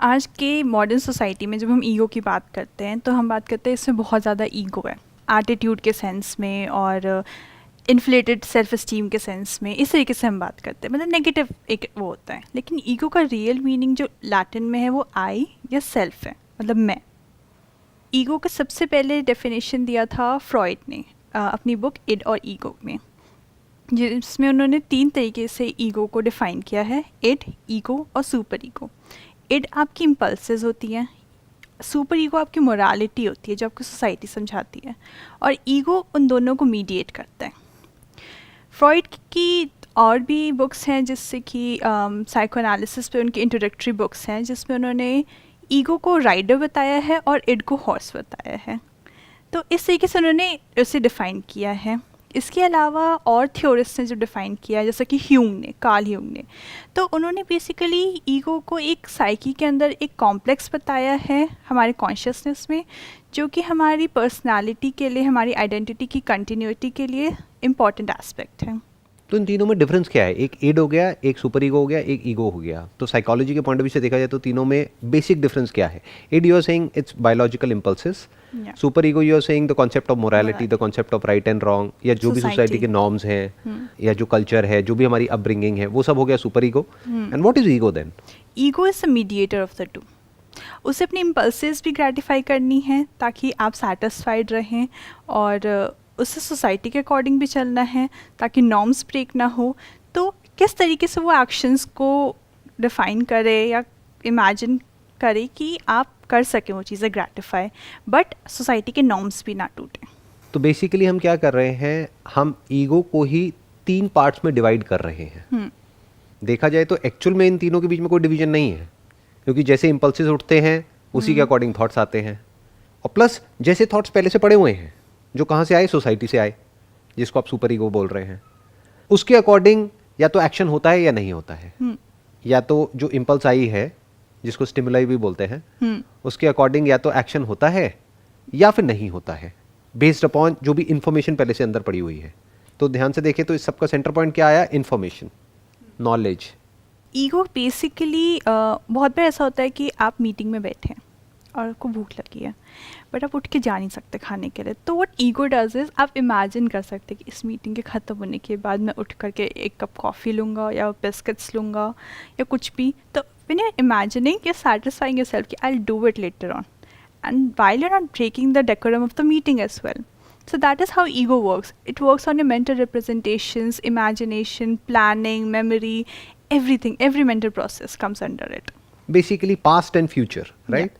आज के modern society में जब हम ईगो की बात करते हैं तो हम बात करते हैं इसमें बहुत ज़्यादा ईगो है, एटीट्यूड के सेंस में और इन्फ्लेटेड सेल्फ इस्टीम के सेंस में। इस तरीके से हम बात करते हैं, मतलब नेगेटिव एक वो होता है। लेकिन ईगो का रियल मीनिंग जो लैटिन में है वो आई या सेल्फ है, मतलब मैं। ईगो का सबसे पहले डेफिनेशन दिया था फ्रॉइड ने अपनी बुक इड और ईगो में, जिसमें उन्होंने 3 तरीके से ईगो को डिफ़ाइन किया है, इड, ईगो और सुपर ईगो। इड आपकी इम्पल्सेस होती हैं, सुपर ईगो आपकी मोरालिटी होती है जो आपको सोसाइटी समझाती है, और ईगो उन दोनों को मीडिएट करता है। फ्रॉइड की और भी बुक्स हैं, जिससे कि साइको एनालिसिस पे उनकी इंट्रोडक्टरी बुक्स हैं, जिसमें उन्होंने ईगो को राइडर बताया है और इड को हॉर्स बताया है। तो इस तरीके से उन्होंने उसे डिफ़ाइन किया है। इसके अलावा और थ्योरिस्ट ने जो डिफ़ाइन किया है, जैसा कि कार्ल ह्यूंग ने, तो उन्होंने बेसिकली ईगो को एक साइकी के अंदर एक कॉम्प्लेक्स बताया है हमारे कॉन्शियसनेस में, जो कि हमारी पर्सनालिटी के लिए, हमारी आइडेंटिटी की कंटिन्यूटी के लिए इम्पॉर्टेंट एस्पेक्ट है। तो इन तीनों में डिफरेंस क्या है? एक इड हो गया, एक सुपर ईगो हो गया, एक ईगो हो गया। तो साइकोलॉजी के पॉइंट ऑफ व्यू से देखा जाए तो तीनों में बेसिक डिफरेंस क्या है? Id you are saying it's biological impulses, super ego you are saying the concept of morality, the concept of right and wrong, या जो भी सोसाइटी के नॉर्म्स हैं या जो कल्चर है, जो भी हमारी अपब्रिंगिंग है, वो सब हो गया super ego. And what is ego then? Ego is the mediator of the two. उसे अपनी इम्पल्सेस भी ग्रेटिफाई करनी है ताकि आप सेटिस्फाइड रहें, और उससे सोसाइटी के अकॉर्डिंग भी चलना है ताकि नॉर्म्स ब्रेक ना हो। तो किस तरीके से वो एक्शंस को डिफ़ाइन करे या इमेजिन करे कि आप कर सकें वो चीज़ें ग्रेटिफाई, बट सोसाइटी के नॉर्म्स भी ना टूटें। तो बेसिकली हम क्या कर रहे हैं, हम ईगो को ही 3 पार्ट्स में डिवाइड कर रहे हैं। देखा जाए तो एक्चुअल में इन तीनों के बीच में कोई डिवीजन नहीं है, क्योंकि जैसे इम्पल्सेस उठते हैं उसी के अकॉर्डिंग थॉट्स आते हैं, और प्लस जैसे थॉट्स पहले से पड़े हुए हैं, जो कहाँ से आए, सोसाइटी से आए, जिसको आप सुपर ईगो बोल रहे हैं, उसके अकॉर्डिंग या तो एक्शन होता है या नहीं होता है। या तो जो इम्पल्स आई है, जिसको स्टिमुलाई भी बोलते हैं, उसके अकॉर्डिंग या तो एक्शन होता है या फिर नहीं होता है, बेस्ड अपॉन जो भी इंफॉर्मेशन पहले से अंदर पड़ी हुई है। तो ध्यान से देखें तो इस सबका सेंटर पॉइंट क्या आया? Information, knowledge. ईगो बेसिकली बहुत बार ऐसा होता है कि आप मीटिंग में बैठे हैं और आपको भूख लगी है, बट आप उठ के जा नहीं सकते खाने के लिए। तो व्हाट ईगो डज इज, आप इमेजिन कर सकते हैं कि इस मीटिंग के ख़त्म होने के बाद मैं उठ करके एक कप कॉफ़ी लूँगा या बिस्किट्स लूँगा या कुछ भी। तो when you are imagining, you are satisfying yourself कि I will do it later on, and while you are not breaking the decorum of the meeting as well. So that is how ego works. It works on your mental representations, imagination, planning, memory, everything. Every mental process comes under it. Basically past and future, right?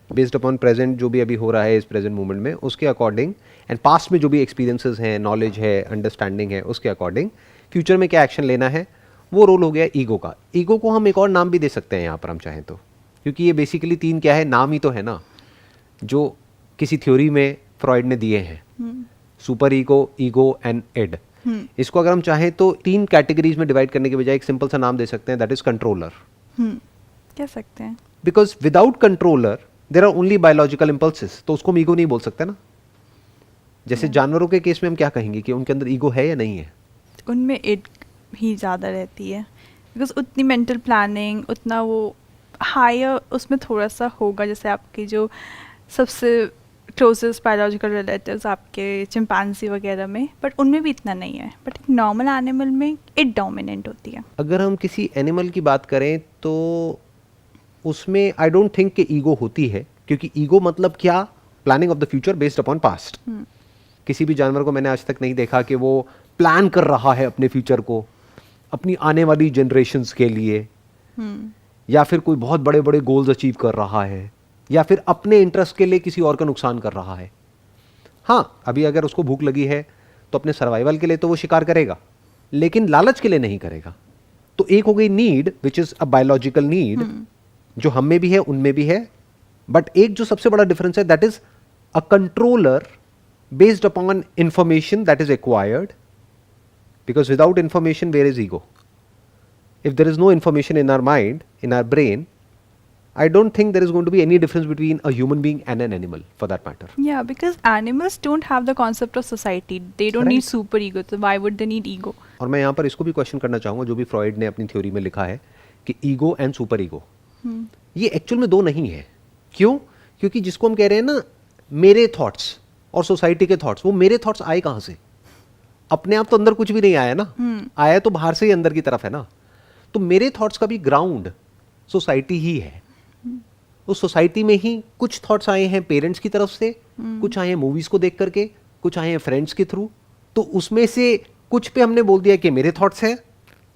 Based upon present, जो भी अभी हो रहा है इस present moment में, उसके according, and past में जो भी एक्सपीरियंसेस हैं, नॉलेज है, अंडरस्टैंडिंग है, उसके अकॉर्डिंग फ्यूचर में क्या एक्शन लेना है, वो रोल हो गया ईगो का। ईगो को हम एक और नाम भी दे सकते हैं यहाँ पर हम चाहें तो, क्योंकि ये बेसिकली 3 क्या है, नाम ही तो है ना, जो किसी थ्योरी में फ्रॉइड ने दिए हैं, super ego, ego and id. इसको अगर हम चाहें तो 3 कैटेगरीज में डिवाइड करने के बजाय एक सिंपल सा नाम दे सकते हैं, दैट इज कंट्रोलर। कह सकते हैं, because without controller there are only biological impulses, तो उसको हम ईगो नहीं बोल सकते ना। जैसे जानवरों के केस में हम क्या कहेंगे कि उनके अंदर ईगो है या नहीं है? उनमें इड ही ज़्यादा रहती है, बिकॉज उतनी मेंटल प्लानिंग, उतना वो हायर उसमें थोड़ा सा होगा। जैसे आपके जो सबसे क्लोजेस्ट बायोलॉजिकल रिलेटिव्स आपके चिंपांजी वगैरह में, बट उनमें भी इतना नहीं है। बट एक नॉर्मल एनिमल में इट डोमिनेंट होती है। अगर हम किसी एनिमल की बात करें तो उसमें आई डोंट थिंक कि ईगो होती है, क्योंकि ईगो मतलब क्या? Planning of the future based upon past. किसी भी जानवर को मैंने आज तक नहीं देखा कि वो प्लान कर रहा है अपने फ्यूचर को, अपनी आने वाली जनरेशन्स के लिए, या फिर कोई बहुत बड़े बड़े गोल्स अचीव कर रहा है, या फिर अपने इंटरेस्ट के लिए किसी और का नुकसान कर रहा है। हाँ, अभी अगर उसको भूख लगी है तो अपने सर्वाइवल के लिए तो वो शिकार करेगा, लेकिन लालच के लिए नहीं करेगा। तो एक हो गई need, which is a biological need, जो हम में भी है, उनमें भी है। बट एक जो सबसे बड़ा डिफरेंस है, that is a controller based upon information that is acquired, because without information where is ego? If there is no information in our mind, in our brain, I don't think there is going to be any difference between a human being and an animal, for that matter. Yeah, because animals don't have the concept of society. They don't need super ego. So why would they need ego? और मैं यहाँ पर इसको भी question करना चाहूँगा, जो भी फ्रॉइड ने अपनी थ्योरी में लिखा है कि ईगो एंड सुपर ईगो, ये एक्चुअल में दो नहीं है। क्यों? क्योंकि जिसको हम कह रहे हैं ना मेरे थॉट्स और सोसाइटी के थॉट्स, वो मेरे थॉट्स आए कहां से? अपने आप तो अंदर कुछ भी नहीं आया ना, आया तो बाहर से ही अंदर की तरफ है ना। तो मेरे थॉट्स का भी ग्राउंड सोसाइटी ही है। उस सोसाइटी में ही कुछ थॉट्स आए हैं पेरेंट्स की तरफ से, कुछ आए हैं मूवीज को देख करके, कुछ आए हैं फ्रेंड्स के थ्रू। तो उसमें से कुछ पे हमने बोल दिया कि मेरे थॉट्स हैं,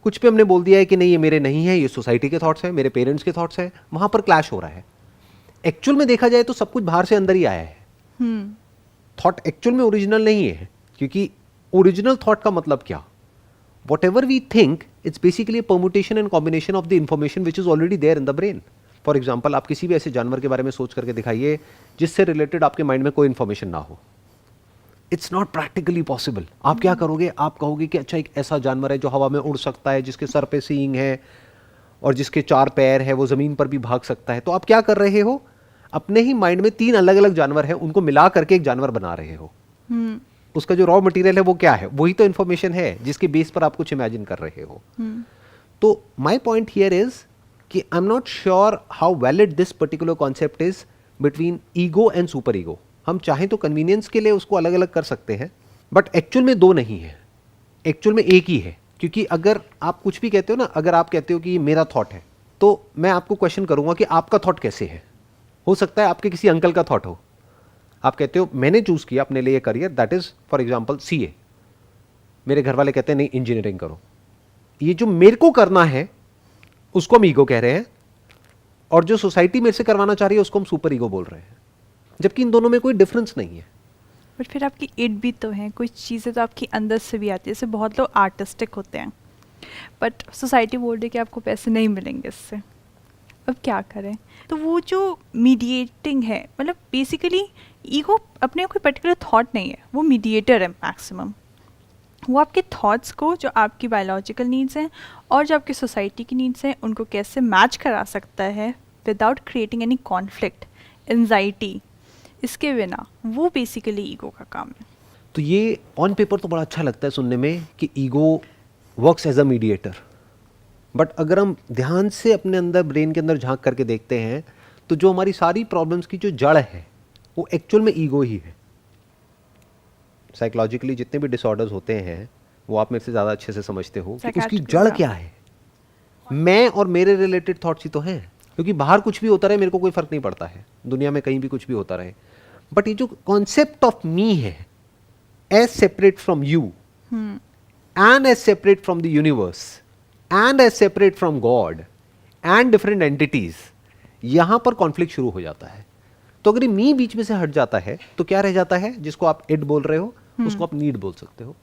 कुछ पे हमने बोल दिया है कि नहीं ये मेरे नहीं है, ये सोसाइटी के थॉट्स हैं, मेरे पेरेंट्स के थॉट्स हैं। वहां पर क्लैश हो रहा है। एक्चुअल में देखा जाए तो सब कुछ बाहर से अंदर ही आया है। थॉट एक्चुअल में ओरिजिनल नहीं है, क्योंकि ओरिजिनल थॉट का मतलब क्या? Whatever we think, it's basically a permutation and combination of the information which is already there in the brain. For example, आप किसी भी ऐसे जानवर के बारे में सोच करके दिखाइए जिससे रिलेटेड आपके माइंड में कोई इन्फॉर्मेशन ना हो। It's not practically possible. आप क्या करोगे? आप कहोगे कि अच्छा एक ऐसा जानवर है जो हवा में उड़ सकता है, जिसके सर पे सींग है और जिसके 4 पैर है, वो जमीन पर भी भाग सकता है। तो आप क्या कर रहे हो? अपने ही माइंड में 3 अलग अलग जानवर हैं, उनको मिला करके एक जानवर बना रहे हो। उसका जो रॉ मटेरियल है वो क्या है? वही तो इन्फॉर्मेशन है जिसके बेस पर आप कुछ इमेजिन कर रहे हो। तो माय पॉइंट हियर इज कि आई am not sure how valid this particular concept is between ego and super ego. हम चाहें तो कन्वीनियंस के लिए उसको अलग अलग कर सकते हैं, बट एक्चुअल में दो नहीं है, एक्चुअल में एक ही है। क्योंकि अगर आप कुछ भी कहते हो ना, अगर आप कहते हो कि ये मेरा थॉट है, तो मैं आपको क्वेश्चन करूंगा कि आपका थॉट कैसे है। हो सकता है आपके किसी अंकल का थॉट हो। आप कहते हो मैंने चूज किया अपने लिए career, that is for example CA. मेरे घर वाले कहते हैं नहीं इंजीनियरिंग करो। ये जो मेरे को करना है उसको हम ईगो कह रहे हैं, और जो सोसाइटी मेरे से करवाना चाह रही है उसको हम सुपर ईगो बोल रहे हैं, जबकि इन दोनों में कोई डिफरेंस नहीं है। बट फिर आपकी इट भी तो है, कुछ चीज़ें तो आपकी अंदर से भी आती है। जैसे बहुत लोग आर्टिस्टिक होते हैं, बट सोसाइटी बोल रही है कि आपको पैसे नहीं मिलेंगे इससे, अब क्या करें? तो वो जो मीडिएटिंग है, मतलब बेसिकली ईगो अपने कोई पर्टिकुलर थॉट नहीं है, वो मीडिएटर है मैक्सिमम। वो आपके थॉट्स को, जो आपकी बायोलॉजिकल नीड्स हैं और जो आपकी सोसाइटी की नीड्स हैं, उनको कैसे मैच करा सकता है without creating any conflict, anxiety, इसके बिना। वो बेसिकली ईगो का काम है। तो ये ऑन पेपर तो बड़ा अच्छा लगता है सुनने में कि ego works as a mediator, but अगर हम ध्यान से अपने अंदर, ब्रेन के अंदर झांक करके देखते हैं, तो जो हमारी सारी प्रॉब्लम्स की जो जड़ है वो एक्चुअल में ईगो ही है। साइकोलॉजिकली जितने भी डिसऑर्डर्स होते हैं वो आप मेरे से ज़्यादा अच्छे से समझते हो कि उसकी जड़ क्या है। मैं और मेरे रिलेटेड थॉट्स ही तो हैं, क्योंकि बाहर कुछ भी होता रहे मेरे को कोई फर्क नहीं पड़ता है, दुनिया में कहीं भी कुछ भी होता रहे। बट ये जो कॉन्सेप्ट ऑफ मी है, as separate from you and as separate from the universe and as separate from God and different entities, यहां पर कॉन्फ्लिक्ट शुरू हो जाता है। तो अगर ये मी बीच में से हट जाता है तो क्या रह जाता है? जिसको आप इट बोल रहे हो उसको आप नीड बोल सकते हो।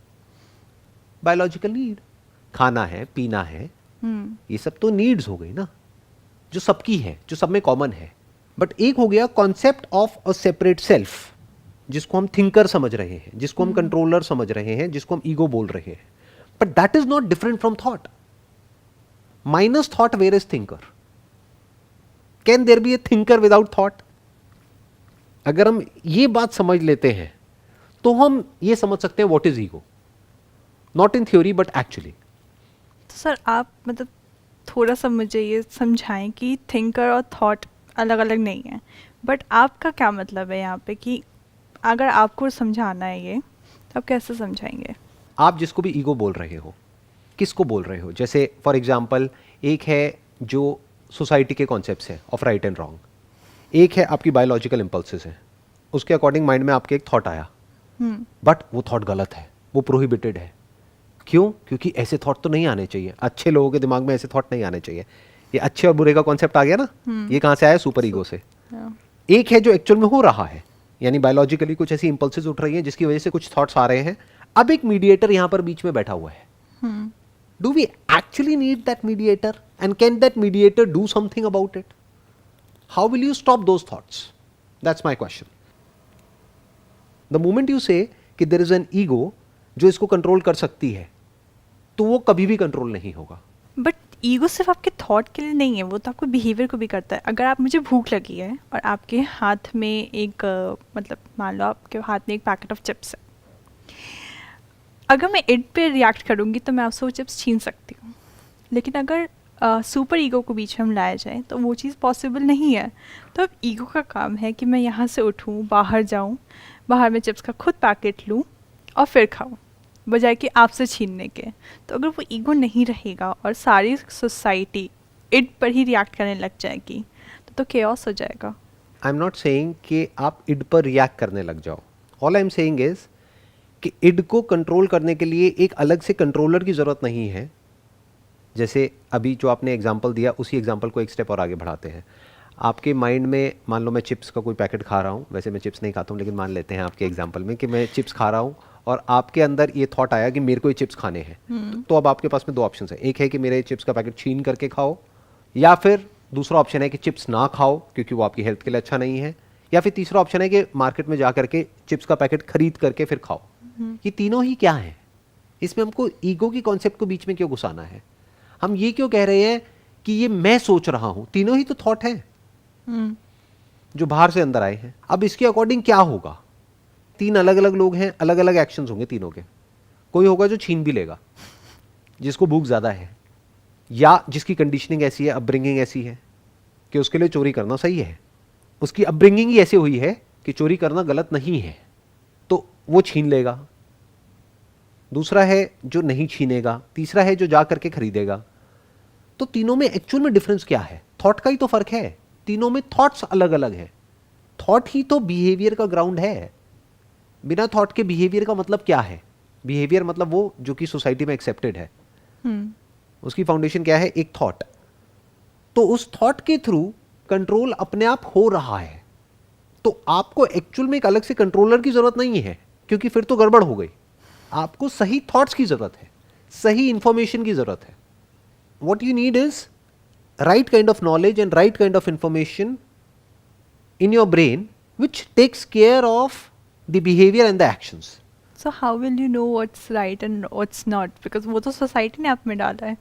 बायोलॉजिकल नीड, खाना है, पीना है, ये सब तो नीड्स हो गई ना, जो सबकी है, जो सब में कॉमन है। बट एक हो गया concept of a separate self, जिसको हम थिंकर समझ रहे हैं, जिसको हम कंट्रोलर समझ रहे हैं, जिसको हम ईगो बोल रहे हैं। But that is not different from thought. Minus thought, where is thinker? Can there be a thinker without thought? अगर हम ये बात समझ लेते हैं तो हम ये समझ सकते हैं what is ego, not in theory but actually. तो सर आप मतलब थोड़ा सा मुझे ये समझाएं कि थिंकर और थॉट अलग अलग नहीं है, बट आपका क्या मतलब है यहाँ पे, कि अगर आपको समझाना है ये तो आप कैसे समझाएंगे? आप जिसको भी ईगो बोल रहे हो, किसको बोल रहे हो? जैसे फॉर एग्जाम्पल, एक है जो सोसाइटी के कॉन्सेप्ट्स हैं ऑफ राइट एंड रॉन्ग, एक है आपकी बायोलॉजिकल इंपल्सेस हैं, उसके अकॉर्डिंग माइंड में आपके एक थॉट आया, बट वो थॉट गलत है, वो प्रोहिबिटेड है। क्यों? क्योंकि ऐसे थॉट तो नहीं आने चाहिए, अच्छे लोगों के दिमाग में ऐसे थॉट नहीं आने चाहिए। ये अच्छे और बुरे का कॉन्सेप्ट आ गया ना, ये कहां से आया? सुपर ईगो से। एक है जो एक्चुअल में हो रहा है, यानी बायोलॉजिकली कुछ ऐसी इंपल्सेस उठ रही हैं जिसकी वजह से कुछ थॉट्स आ रहे हैं। अब एक मीडिएटर यहां पर बीच में बैठा हुआ है। Do we actually need that mediator, and can that mediator do something about it? How will you stop those thoughts? That's my question. The moment you say कि देयर इज एन ईगो जो इसको control कर सकती है, तो वो कभी भी कंट्रोल नहीं होगा। बट ईगो सिर्फ आपके थॉट के लिए नहीं है, वो तो आपको बिहेवियर को भी करता है। अगर आप, मुझे भूख लगी है और आपके हाथ में एक मतलब मान लो आपके हाथ में एक पैकेट ऑफ चिप्स है, अगर मैं इट पे रिएक्ट करूँगी तो मैं आपसे वो चिप्स छीन सकती हूँ। लेकिन अगर सुपर ईगो को बीच में हम लाया जाए तो वो चीज़ पॉसिबल नहीं है। तो अब ईगो का काम है कि मैं यहाँ से उठूँ, बाहर जाऊँ, बाहर में चिप्स का खुद पैकेट लूँ और फिर खाऊँ, बजाय कि आपसे छीनने के। तो अगर वो ईगो नहीं रहेगा और सारी सोसाइटी इड पर ही रिएक्ट करने लग जाएगी तो केओस हो जाएगा। आई एम नॉट सेइंग कि आप इड पर रिएक्ट करने लग जाओ। All I am saying is कि इड को कंट्रोल करने के लिए एक अलग से कंट्रोलर की ज़रूरत नहीं है। जैसे अभी जो आपने एग्जांपल दिया, उसी एग्जांपल को एक स्टेप और आगे बढ़ाते हैं। आपके माइंड में मान लो मैं चिप्स का कोई पैकेट खा रहा हूँ, वैसे मैं चिप्स नहीं खाता हूँ, लेकिन मान लेते हैं आपके एग्जांपल में कि मैं चिप्स खा रहा हूँ और आपके अंदर ये थॉट आया कि मेरे को ये चिप्स खाने हैं। तो अब आपके पास में दो ऑप्शन है। एक है कि मेरे चिप्स का पैकेट छीन करके खाओ, या फिर दूसरा ऑप्शन है कि चिप्स ना खाओ क्योंकि वो आपकी हेल्थ के लिए अच्छा नहीं है, या फिर तीसरा ऑप्शन है कि मार्केट में जा करके चिप्स का पैकेट खरीद करके फिर खाओ। ये तीनों ही क्या है? इसमें हमको ईगो की कॉन्सेप्ट को बीच में क्यों घुसाना है? हम ये क्यों कह रहे हैं कि ये मैं सोच रहा हूं? तीनों ही तो थॉट है जो बाहर से अंदर आए हैं। अब इसके अकॉर्डिंग क्या होगा? तीन अलग अलग लोग हैं, अलग अलग एक्शंस होंगे तीनों के। कोई होगा जो छीन भी लेगा, जिसको भूख ज्यादा है, या जिसकी कंडीशनिंग ऐसी है, अपब्रिंगिंग ऐसी है कि उसके लिए चोरी करना सही है। उसकी अपब्रिंगिंग ही ऐसी हुई है कि चोरी करना गलत नहीं है, तो वो छीन लेगा। दूसरा है जो नहीं छीनेगा, तीसरा है जो जा करके खरीदेगा। तो तीनों में एक्चुअल में डिफरेंस क्या है? थॉट का ही तो फर्क है। तीनों में थॉट्स अलग अलग हैं। थॉट ही तो बिहेवियर का ग्राउंड है। बिना थॉट के बिहेवियर का मतलब क्या है? बिहेवियर मतलब वो जो कि सोसाइटी में एक्सेप्टेड है। उसकी फाउंडेशन क्या है? एक थॉट। तो उस थॉट के थ्रू कंट्रोल अपने आप हो रहा है। तो आपको एक्चुअल में एक अलग से कंट्रोलर की जरूरत नहीं है, क्योंकि फिर तो गड़बड़ हो गई। आपको सही थॉट्स की जरूरत है, सही इंफॉर्मेशन की जरूरत है। What you need is right kind of knowledge and right kind of information in your brain which takes care of the behavior and the actions. So how will you know what's right and what's not? Because वो तो society ने आप में डाला है।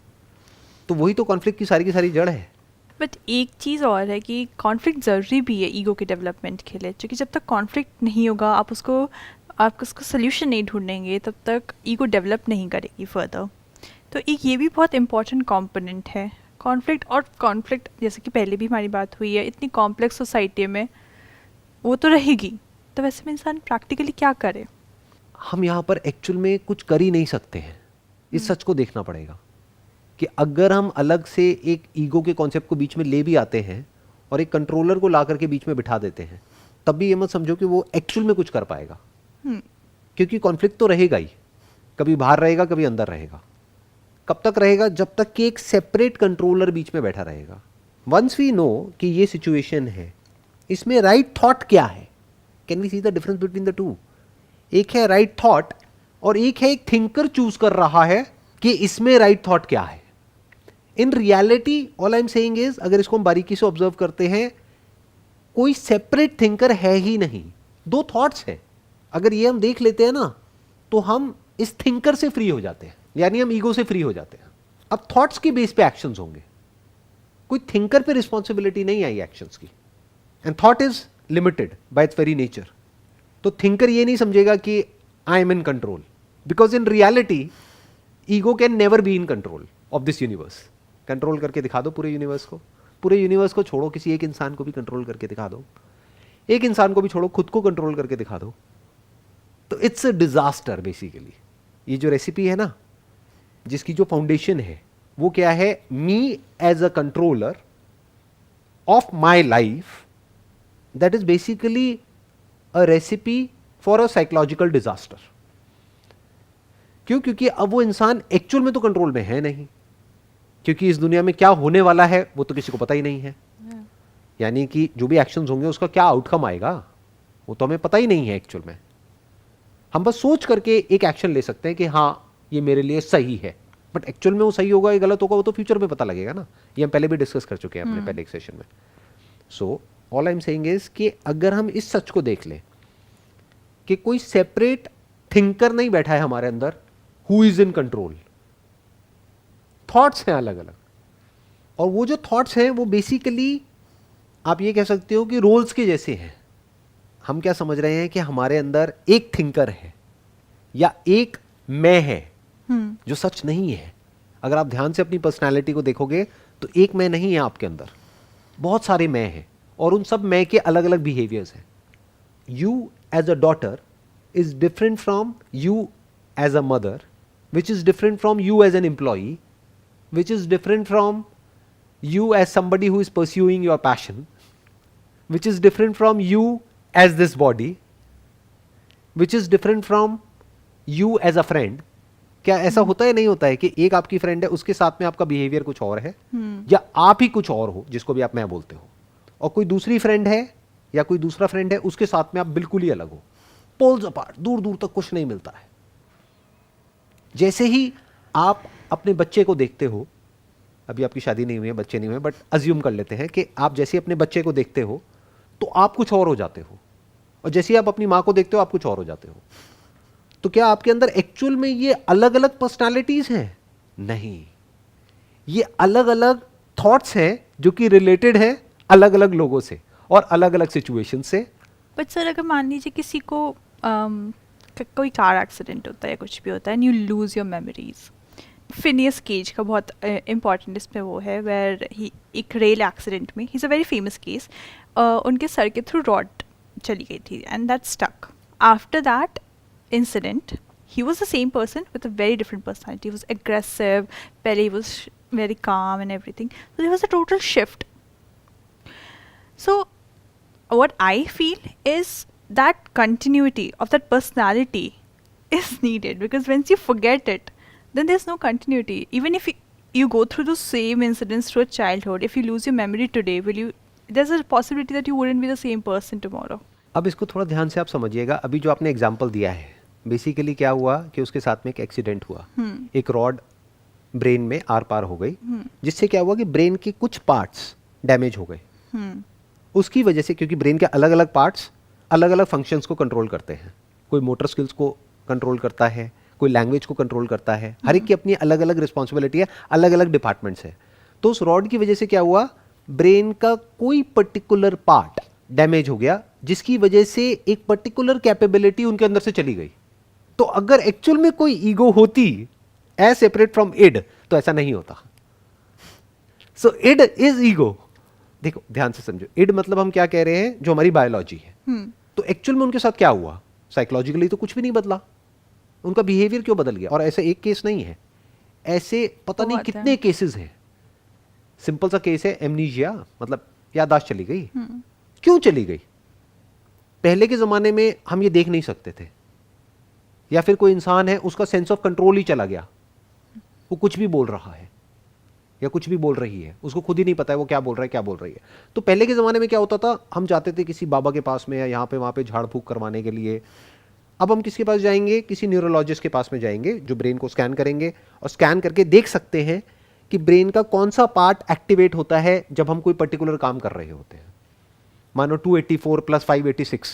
तो वही तो कॉन्फ्लिक्ट की सारी जड़ है। बट एक चीज़ और है कि कॉन्फ्लिक्ट ज़रूरी भी है ईगो के डेवलपमेंट के लिए, क्योंकि जब तक कॉन्फ्लिक्ट नहीं होगा, आप उसको सोल्यूशन नहीं ढूंढेंगे, तब तक ईगो डेवलप नहीं करेगी फर्दर। तो एक ये भी बहुत इंपॉर्टेंट कॉम्पोनेंट है कॉन्फ्लिक्ट। और कॉन्फ्लिक्ट जैसे कि पहले भी हमारी बात हुई है, इतनी कॉम्प्लेक्स सोसाइटी में वो तो रहेगी। तो वैसे में इंसान प्रैक्टिकली क्या करे? हम यहाँ पर एक्चुअल में कुछ कर ही नहीं सकते हैं। इस सच को देखना पड़ेगा कि अगर हम अलग से एक ईगो के कॉन्सेप्ट को बीच में ले भी आते हैं और एक कंट्रोलर को ला करके बीच में बिठा देते हैं, तब भी ये मत समझो कि वो एक्चुअल में कुछ कर पाएगा। क्योंकि कॉन्फ्लिक्ट तो रहेगा ही, कभी बाहर रहेगा, कभी अंदर रहेगा। कब तक रहेगा? जब तक कि एक सेपरेट कंट्रोलर बीच में बैठा रहेगा। वंस वी नो कि ये सिचुएशन है, इसमें राइट थॉट क्या है? Can we see the difference between the two? एक है राइट थॉट और एक है एक थिंकर चूज कर रहा है कि इसमें राइट थॉट क्या है। In reality all I am saying is, अगर इसको हम बारीकी से ऑब्जर्व करते हैं, कोई सेपरेट थिंकर है ही नहीं, दो थॉट्स हैं। अगर ये हम देख लेते हैं ना, तो हम इस थिंकर से फ्री हो जाते हैं, यानी हम ईगो से फ्री हो जाते हैं। अब थॉट्स की बेस पे एक्शंस होंगे, कोई थिंकर पे रिस्पॉन्सिबिलिटी नहीं आई एक्शंस की। And thought is limited by its very nature. तो थिंकर ये नहीं समझेगा कि I am in control, because in reality ego can never be in control of this universe. Control करके दिखा दो पूरे यूनिवर्स को। पूरे यूनिवर्स को छोड़ो, किसी एक इंसान को भी कंट्रोल करके दिखा दो। एक इंसान को भी छोड़ो, खुद को कंट्रोल करके दिखा दो, तो इट्स अ डिजास्टर बेसिकली। ये जो रेसिपी है ना, जिसकी जो फाउंडेशन है वो क्या है? Me as a controller of my life, that is basically a recipe for a psychological disaster. क्यों? क्योंकि अब वो इंसान एक्चुअल में तो कंट्रोल में है नहीं, क्योंकि इस दुनिया में क्या होने वाला है वो तो किसी को पता ही नहीं है। यानी कि जो भी एक्शंस होंगे उसका क्या आउटकम आएगा वो तो हमें पता ही नहीं है एक्चुअल में। हम बस सोच करके एक एक्शन ले सकते हैं कि हाँ ये मेरे लिए सही है, बट एक्चुअल में वो सही होगा या गलत होगा वो तो फ्यूचर में पता लगेगा ना। ये हम पहले भी डिस्कस कर चुके हैं अपने पहले एक सेशन में। So all I am saying is कि अगर हम इस सच को देख लें कि कोई सेपरेट थिंकर नहीं बैठा है हमारे अंदर who is in control, thoughts हैं अलग अलग, और वो जो थॉट्स हैं वो बेसिकली आप ये कह सकते हो कि रोल्स के जैसे हैं। हम क्या समझ रहे हैं कि हमारे अंदर एक थिंकर है या एक मैं है, जो सच नहीं है। अगर आप ध्यान से अपनी पर्सनैलिटी को देखोगे तो एक मैं नहीं है आपके अंदर, बहुत सारे मैं हैं, और उन सब मैं के अलग अलग बिहेवियर्स हैं. You as a daughter is different from you as a mother, which is different from you as an employee, which is different from you as somebody who is pursuing your passion, which is different from you as this body, which is different from you as a friend. क्या ऐसा होता है नहीं होता है कि एक आपकी फ्रेंड है, उसके साथ में आपका बिहेवियर कुछ और है, या आप ही कुछ और हो जिसको भी आप मैं बोलते हो, और कोई दूसरी फ्रेंड है या कोई दूसरा फ्रेंड है, उसके साथ में आप बिल्कुल ही अलग हो, पोल्स अपार्ट, दूर दूर तक कुछ नहीं मिलता है. जैसे ही आप अपने बच्चे को देखते हो, अभी आपकी शादी नहीं हुई है, बच्चे नहीं हुए, बट अज्यूम कर लेते हैं कि आप जैसे अपने बच्चे को देखते हो तो आप कुछ और हो जाते हो, और जैसे ही आप अपनी माँ को देखते हो आप कुछ और हो जाते हो. तो क्या आपके अंदर एक्चुअल में ये अलग अलग पर्सनालिटीज हैं? नहीं, ये अलग अलग थॉट्स हैं जो कि रिलेटेड है अलग अलग लोगों से और अलग अलग सिचुएशन से. बट सर अगर मान लीजिए किसी को कोई कार एक्सीडेंट होता है या कुछ भी होता है and you lose your memories. Phineas Gage का बहुत इम्पॉर्टेंट इसमें वो है वेयर ही एक रेल एक्सीडेंट में, he is a very famous case, उनके सर के थ्रू रॉड चली गई थी and that stuck. After that incident he was the same person with a very different personality. He was aggressive, पहले he was very calm and everything. So there was a total shift. So what I feel is that continuity of that personality is needed, because once you forget it, then there's no continuity. Even if you go through the same incidents through a childhood, if you lose your memory today, there's a possibility that you wouldn't be the same person tomorrow. अब इसको थोड़ा ध्यान से आप समझिएगा. अभी जो आपने एग्जाम्पल दिया है, बेसिकली क्या हुआ कि उसके साथ में एक एक्सीडेंट हुआ, एक रॉड ब्रेन में आर पार हो गई, जिससे क्या हुआ कि ब्रेन के कुछ पार्ट्स डैमेज हो गए. उसकी वजह से, क्योंकि ब्रेन के अलग अलग पार्ट्स अलग अलग फंक्शंस को कंट्रोल करते हैं, कोई मोटर स्किल्स को कंट्रोल करता है, कोई लैंग्वेज को कंट्रोल करता है, हर एक की अपनी अलग अलग रिस्पॉन्सिबिलिटी है, अलग अलग डिपार्टमेंट्स है. तो उस रॉड की वजह से क्या हुआ, ब्रेन का कोई पर्टिकुलर पार्ट डैमेज हो गया, जिसकी वजह से एक पर्टिकुलर कैपेबिलिटी उनके अंदर से चली गई. तो अगर एक्चुअल में कोई ईगो होती एज सेपरेट फ्रॉम इड, तो ऐसा नहीं होता. सो इड इज ईगो. देखो ध्यान से समझो, इड मतलब हम क्या कह रहे हैं, जो हमारी बायोलॉजी है. तो एक्चुअल में उनके साथ क्या हुआ, साइकोलॉजिकली तो कुछ भी नहीं बदला, उनका बिहेवियर क्यों बदल गया? और ऐसा एक केस नहीं है, ऐसे पता नहीं कितने केसेस हैं. सिंपल सा केस है एमनीजिया, मतलब याददाश्त चली गई. क्यों चली गई? पहले के जमाने में हम ये देख नहीं सकते थे, या फिर कोई इंसान है उसका सेंस ऑफ कंट्रोल ही चला गया, वो कुछ भी बोल रहा है या कुछ भी बोल रही है, उसको खुद ही नहीं पता है वो क्या बोल रहा है, क्या बोल रही है. तो पहले के ज़माने में क्या होता था, हम जाते थे किसी बाबा के पास में या यहाँ पे वहाँ पे झाड़ फूक करवाने के लिए. अब हम किसके पास जाएंगे, किसी न्यूरोलॉजिस्ट के पास में जाएंगे, जो ब्रेन को स्कैन करेंगे और स्कैन करके देख सकते हैं कि ब्रेन का कौन सा पार्ट एक्टिवेट होता है जब हम कोई पर्टिकुलर काम कर रहे होते हैं. मानो 284 प्लस 586,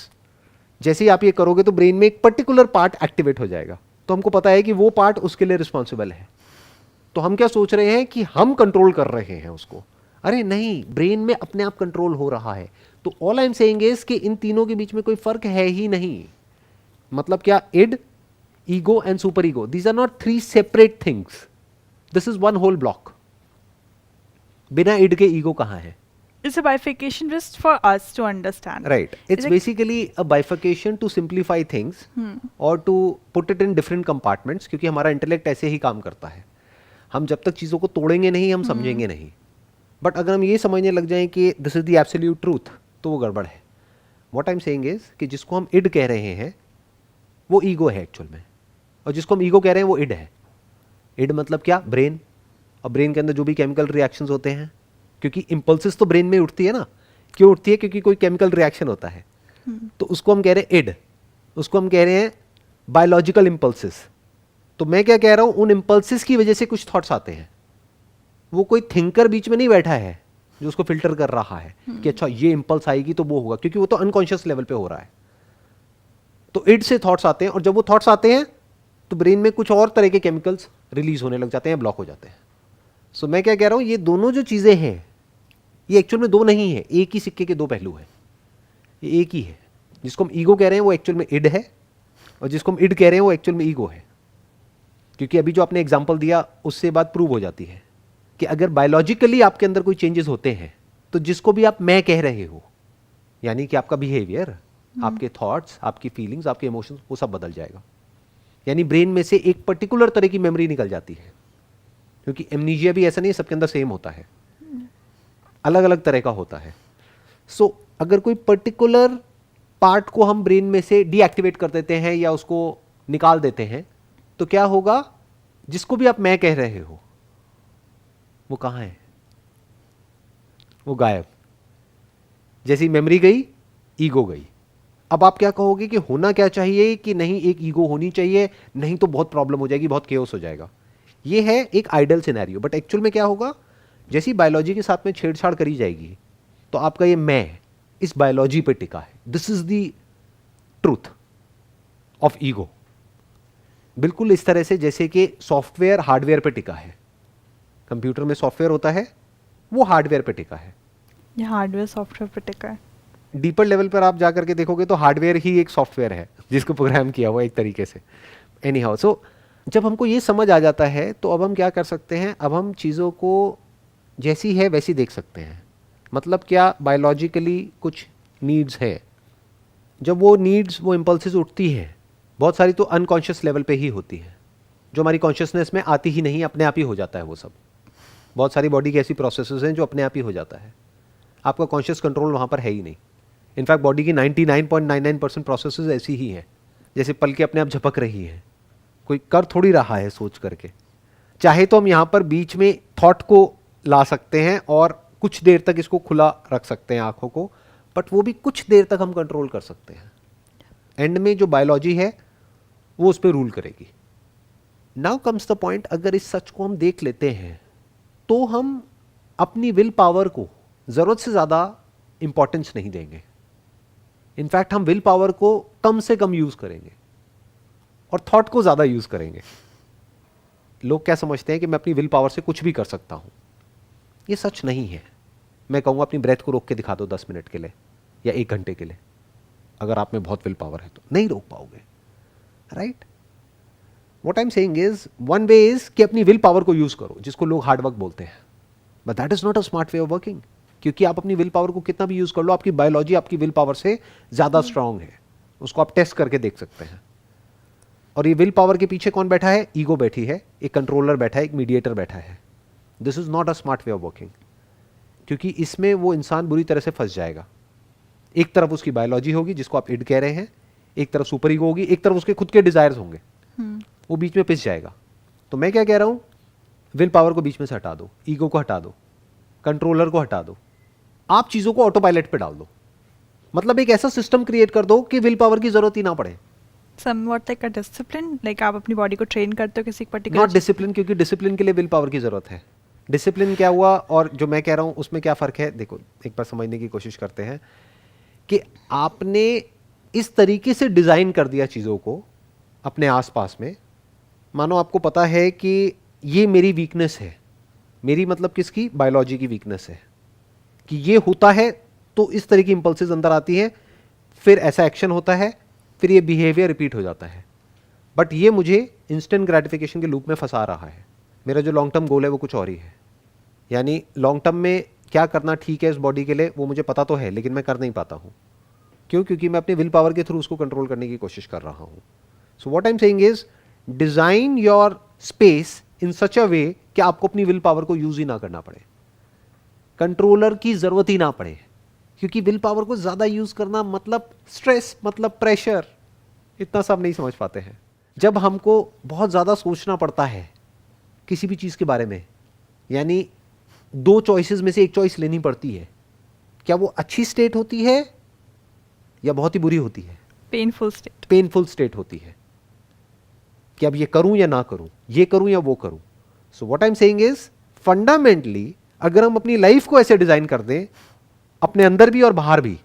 जैसे ही आप ये करोगे तो ब्रेन में एक पर्टिकुलर पार्ट एक्टिवेट हो जाएगा. तो हमको पता है कि वो पार्ट उसके लिए रिस्पॉन्सिबल है. तो हम क्या सोच रहे हैं कि हम कंट्रोल कर रहे हैं उसको. अरे नहीं, ब्रेन में अपने आप कंट्रोल हो रहा है. तो all I am saying is कि इन तीनों के बीच में कोई फर्क है ही नहीं. मतलब क्या, id, ego and super ego, these are not three separate things, this is one whole block. बिना इड के ईगो कहां है? It's a bifurcation just for us to understand. Right. It's basically a bifurcation to simplify things or to put it in different compartments, क्योंकि हमारा intellect ऐसे ही काम करता है. हम जब तक चीज़ों को तोड़ेंगे नहीं, हम समझेंगे नहीं. बट अगर हम ये समझने लग जाएं कि this is the absolute truth, तो वो गड़बड़ है. What I am saying is कि जिसको हम इड कह रहे हैं वो ईगो है एक्चुअल में, और जिसको हम ईगो कह रहे हैं वो इड है. इड मतलब क्या, ब्रेन, और ब्रेन के अंदर जो भी केमिकल रिएक्शंस होते हैं, क्योंकि इम्पल्सिस तो ब्रेन में उठती है ना. क्यों उठती है? क्योंकि कोई केमिकल रिएक्शन होता है. तो उसको हम कह रहे हैं इड, उसको हम कह रहे हैं बायोलॉजिकल इम्पल्सिस. तो मैं क्या कह रहा हूं, उन इम्पल्सिस की वजह से कुछ थॉट्स आते हैं. वो कोई थिंकर बीच में नहीं बैठा है जो उसको फिल्टर कर रहा है कि अच्छा ये इम्पल्स आएगी तो वो होगा, क्योंकि वो तो अनकॉन्शियस लेवल पे हो रहा है. तो इड से थॉट्स आते हैं, और जब वो थॉट्स आते हैं तो ब्रेन में कुछ और तरह के केमिकल्स रिलीज होने लग जाते हैं, ब्लॉक हो जाते हैं. सो मैं क्या कह रहा हूं, ये दोनों जो चीजें हैं ये एक्चुअल में दो नहीं है, एक ही सिक्के के दो पहलू हैं. ये एक ही है. जिसको हम ईगो कह रहे हैं वो एक्चुअल में इड है, और जिसको हम इड कह रहे हैं वो एक्चुअल में ईगो है. क्योंकि अभी जो आपने एग्जाम्पल दिया उससे बात प्रूव हो जाती है कि अगर बायोलॉजिकली आपके अंदर कोई चेंजेस होते हैं तो जिसको भी आप मैं कह रहे हो, यानी कि आपका बिहेवियर, आपके थॉट्स, आपकी फीलिंग्स, आपके इमोशंस, वो सब बदल जाएगा। यानी ब्रेन में से एक पर्टिकुलर तरह की मेमोरी निकल जाती है, क्योंकि एमनीजिया भी ऐसा नहीं सबके अंदर सेम होता है, अलग अलग तरह का होता है। सो अगर कोई पर्टिकुलर पार्ट को हम ब्रेन में से डीएक्टिवेट कर देते हैं या उसको निकाल देते हैं तो क्या होगा, जिसको भी आप मैं कह रहे हो वो कहां है, वो गायब। जैसी मेमोरी गई, ईगो गई। अब आप क्या कहोगे कि होना क्या चाहिए कि नहीं एक ईगो होनी चाहिए, नहीं तो बहुत प्रॉब्लम हो जाएगी, बहुत केओस हो जाएगा। ये है एक आइडियल सिनेरियो, बट एक्चुअल में क्या होगा, जैसी बायोलॉजी के साथ में छेड़छाड़ करी जाएगी तो आपका ये मैं इस बायोलॉजी पे टिका है। This is the truth of ego. बिल्कुल इस तरह से जैसे कि सॉफ्टवेयर हार्डवेयर पे टिका है। कंप्यूटर में सॉफ्टवेयर होता है, वो हार्डवेयर पे टिका है। ये हार्डवेयर सॉफ्टवेयर पे टिका है। डीपर लेवल पर आप जाकर के देखोगे तो हार्डवेयर ही एक सॉफ्टवेयर है जिसको प्रोग्राम किया हुआ एक तरीके से। एनी हाउ, सो जब हमको ये समझ आ जाता है तो अब हम क्या कर सकते हैं, अब हम चीज़ों को जैसी है वैसी देख सकते हैं। मतलब क्या, बायोलॉजिकली कुछ नीड्स है, जब वो नीड्स, वो इम्पल्सेस उठती हैं, बहुत सारी तो अनकॉन्शियस लेवल पे ही होती है, जो हमारी कॉन्शियसनेस में आती ही नहीं, अपने आप ही हो जाता है वो सब। बहुत सारी बॉडी की ऐसी प्रोसेसेस हैं जो अपने आप ही हो जाता है, आपका कॉन्शियस कंट्रोल वहाँ पर है ही नहीं। इनफैक्ट बॉडी की 99.99% प्रोसेसेस ऐसी ही हैं, जैसे पलकें अपने आप झपक रही हैं, कोई कर थोड़ी रहा है सोच करके। चाहे तो हम यहाँ पर बीच में थॉट को ला सकते हैं और कुछ देर तक इसको खुला रख सकते हैं आंखों को, बट वो भी कुछ देर तक हम कंट्रोल कर सकते हैं। एंड में जो बायोलॉजी है वो उस पर रूल करेगी। नाउ कम्स द पॉइंट, अगर इस सच को हम देख लेते हैं तो हम अपनी विल पावर को जरूरत से ज्यादा इंपॉर्टेंस नहीं देंगे। इनफैक्ट हम विल पावर को कम से कम यूज करेंगे और थॉट को ज्यादा यूज करेंगे। लोग क्या समझते हैं कि मैं अपनी विल पावर से कुछ भी कर सकता हूं, ये सच नहीं है। मैं कहूंगा अपनी ब्रेथ को रोक के दिखा दो 10 मिनट के लिए या 1 घंटे के लिए, अगर आप में बहुत विल पावर है तो नहीं रोक पाओगे, right. What I am saying is, one way is कि अपनी विल पावर को यूज करो, जिसको लोग हार्ड वर्क बोलते हैं, but that is not a smart way of working. क्योंकि आप अपनी विल पावर को कितना भी यूज कर लो, आपकी बायोलॉजी आपकी विल पावर से ज्यादा स्ट्रांग है, उसको आप टेस्ट करके देख सकते हैं। और ये विल पावर के पीछे कौन बैठा है, ईगो बैठी है, एक कंट्रोलर बैठा है, एक मीडिएटर बैठा है। This is not a smart way of working, क्योंकि इसमें वो इंसान बुरी तरह से फंस जाएगा। एक तरफ उसकी बायोलॉजी होगी जिसको आप इड कह रहे हैं, एक तरफ सुपर ईगो होगी, एक तरफ उसके खुद के डिजायर्स होंगे, वो बीच में पिस जाएगा। तो मैं क्या कह रहा हूं, विल पावर को बीच में से हटा दो, ईगो को हटा दो, कंट्रोलर को हटा दो, आप चीजों को ऑटो पायलट पे डाल दो। मतलब एक ऐसा सिस्टम क्रिएट कर दो कि विल पावर की जरूरत ही ना पड़े। Somewhat like a discipline, like आप अपनी बॉडी को ट्रेन करते हो किसी पर्टिकुलर, नॉट डिसिप्लिन, क्योंकि डिसिप्लिन के लिए विल पावर की जरूरत है। डिसिप्लिन क्या हुआ और जो मैं कह रहा हूं उसमें क्या फर्क है, देखो एक बार समझने की कोशिश करते हैं कि आपने इस तरीके से डिजाइन कर दिया चीजों को अपने आसपास में, मानो आपको पता है कि ये मेरी वीकनेस है, मेरी मतलब किसकी, बायोलॉजी की वीकनेस है, कि ये होता है तो इस तरह की इंपल्सेस अंदर आती हैं, फिर ऐसा एक्शन होता है, फिर ये बिहेवियर रिपीट हो जाता है। बट ये मुझे इंस्टेंट ग्रेटिफिकेशन के लूप में फंसा रहा है। मेरा जो लॉन्ग टर्म गोल है वो कुछ और ही है। यानी लॉन्ग टर्म में क्या करना ठीक है इस बॉडी के लिए वो मुझे पता तो है, लेकिन मैं कर नहीं पाता हूँ। क्यों? क्योंकि मैं अपनी विल पावर के थ्रू उसको कंट्रोल करने की कोशिश कर रहा हूँ। So what I am saying is, design your space in such a way कि आपको अपनी विल पावर को यूज ही ना करना पड़े, कंट्रोलर की जरूरत ही ना पड़े। क्योंकि विल पावर को ज्यादा यूज करना मतलब स्ट्रेस, मतलब प्रेशर, इतना सब नहीं समझ पाते हैं। जब हमको बहुत ज्यादा सोचना पड़ता है किसी भी चीज के बारे में, यानी 2 चॉइसेस में से एक चॉइस लेनी पड़ती है, क्या वो अच्छी स्टेट होती है या बहुत ही बुरी होती है? पेनफुल स्टेट, पेनफुल स्टेट होती है कि अब ये करूं या ना करूं, ये करूं या वो करूं। सो what I am saying is, fundamentally अगर हम अपनी लाइफ को ऐसे डिजाइन कर दें, अपने अंदर भी और बाहर भी,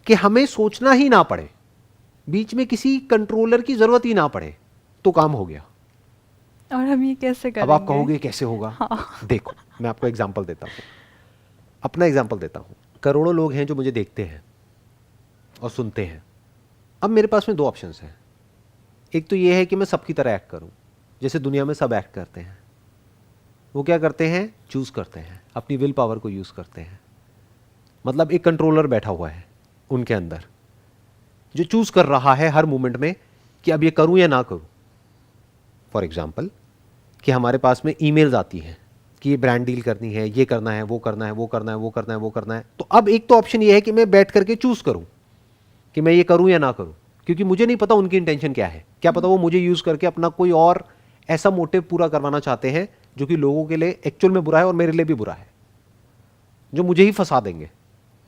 कि हमें सोचना ही ना पड़े, बीच में किसी कंट्रोलर की जरूरत ही ना पड़े, तो काम हो गया। और हम ये कैसे करेंगे? अब आप कहोगे कैसे होगा? हाँ। देखो मैं आपको एग्जांपल देता हूं, अपना एग्जांपल देता हूं। करोड़ों लोग हैं जो मुझे देखते हैं और सुनते हैं। अब मेरे पास में 2 ऑप्शंस हैं। एक तो ये है कि मैं सबकी तरह एक्ट करूं, जैसे दुनिया में सब एक्ट करते हैं, वो क्या करते हैं, चूज करते हैं, अपनी विल पावर को यूज करते हैं। मतलब एक कंट्रोलर बैठा हुआ है उनके अंदर जो चूज कर रहा है हर मोमेंट में कि अब ये करूं या ना करूं। फॉर एग्जाम्पल कि हमारे पास में ईमेल्स आती हैं कि ये ब्रांड डील करनी है, ये करना है, वो करना है, वो करना है, वो करना है, वो करना है। तो अब एक तो ऑप्शन ये है कि मैं बैठ करके चूज करूं कि मैं ये करूं या ना करूं, क्योंकि मुझे नहीं पता उनकी इंटेंशन क्या है। क्या पता वो मुझे यूज करके अपना कोई और ऐसा मोटिव पूरा करवाना चाहते हैं जो कि लोगों के लिए एक्चुअल में बुरा है और मेरे लिए भी बुरा है, जो मुझे ही फंसा देंगे।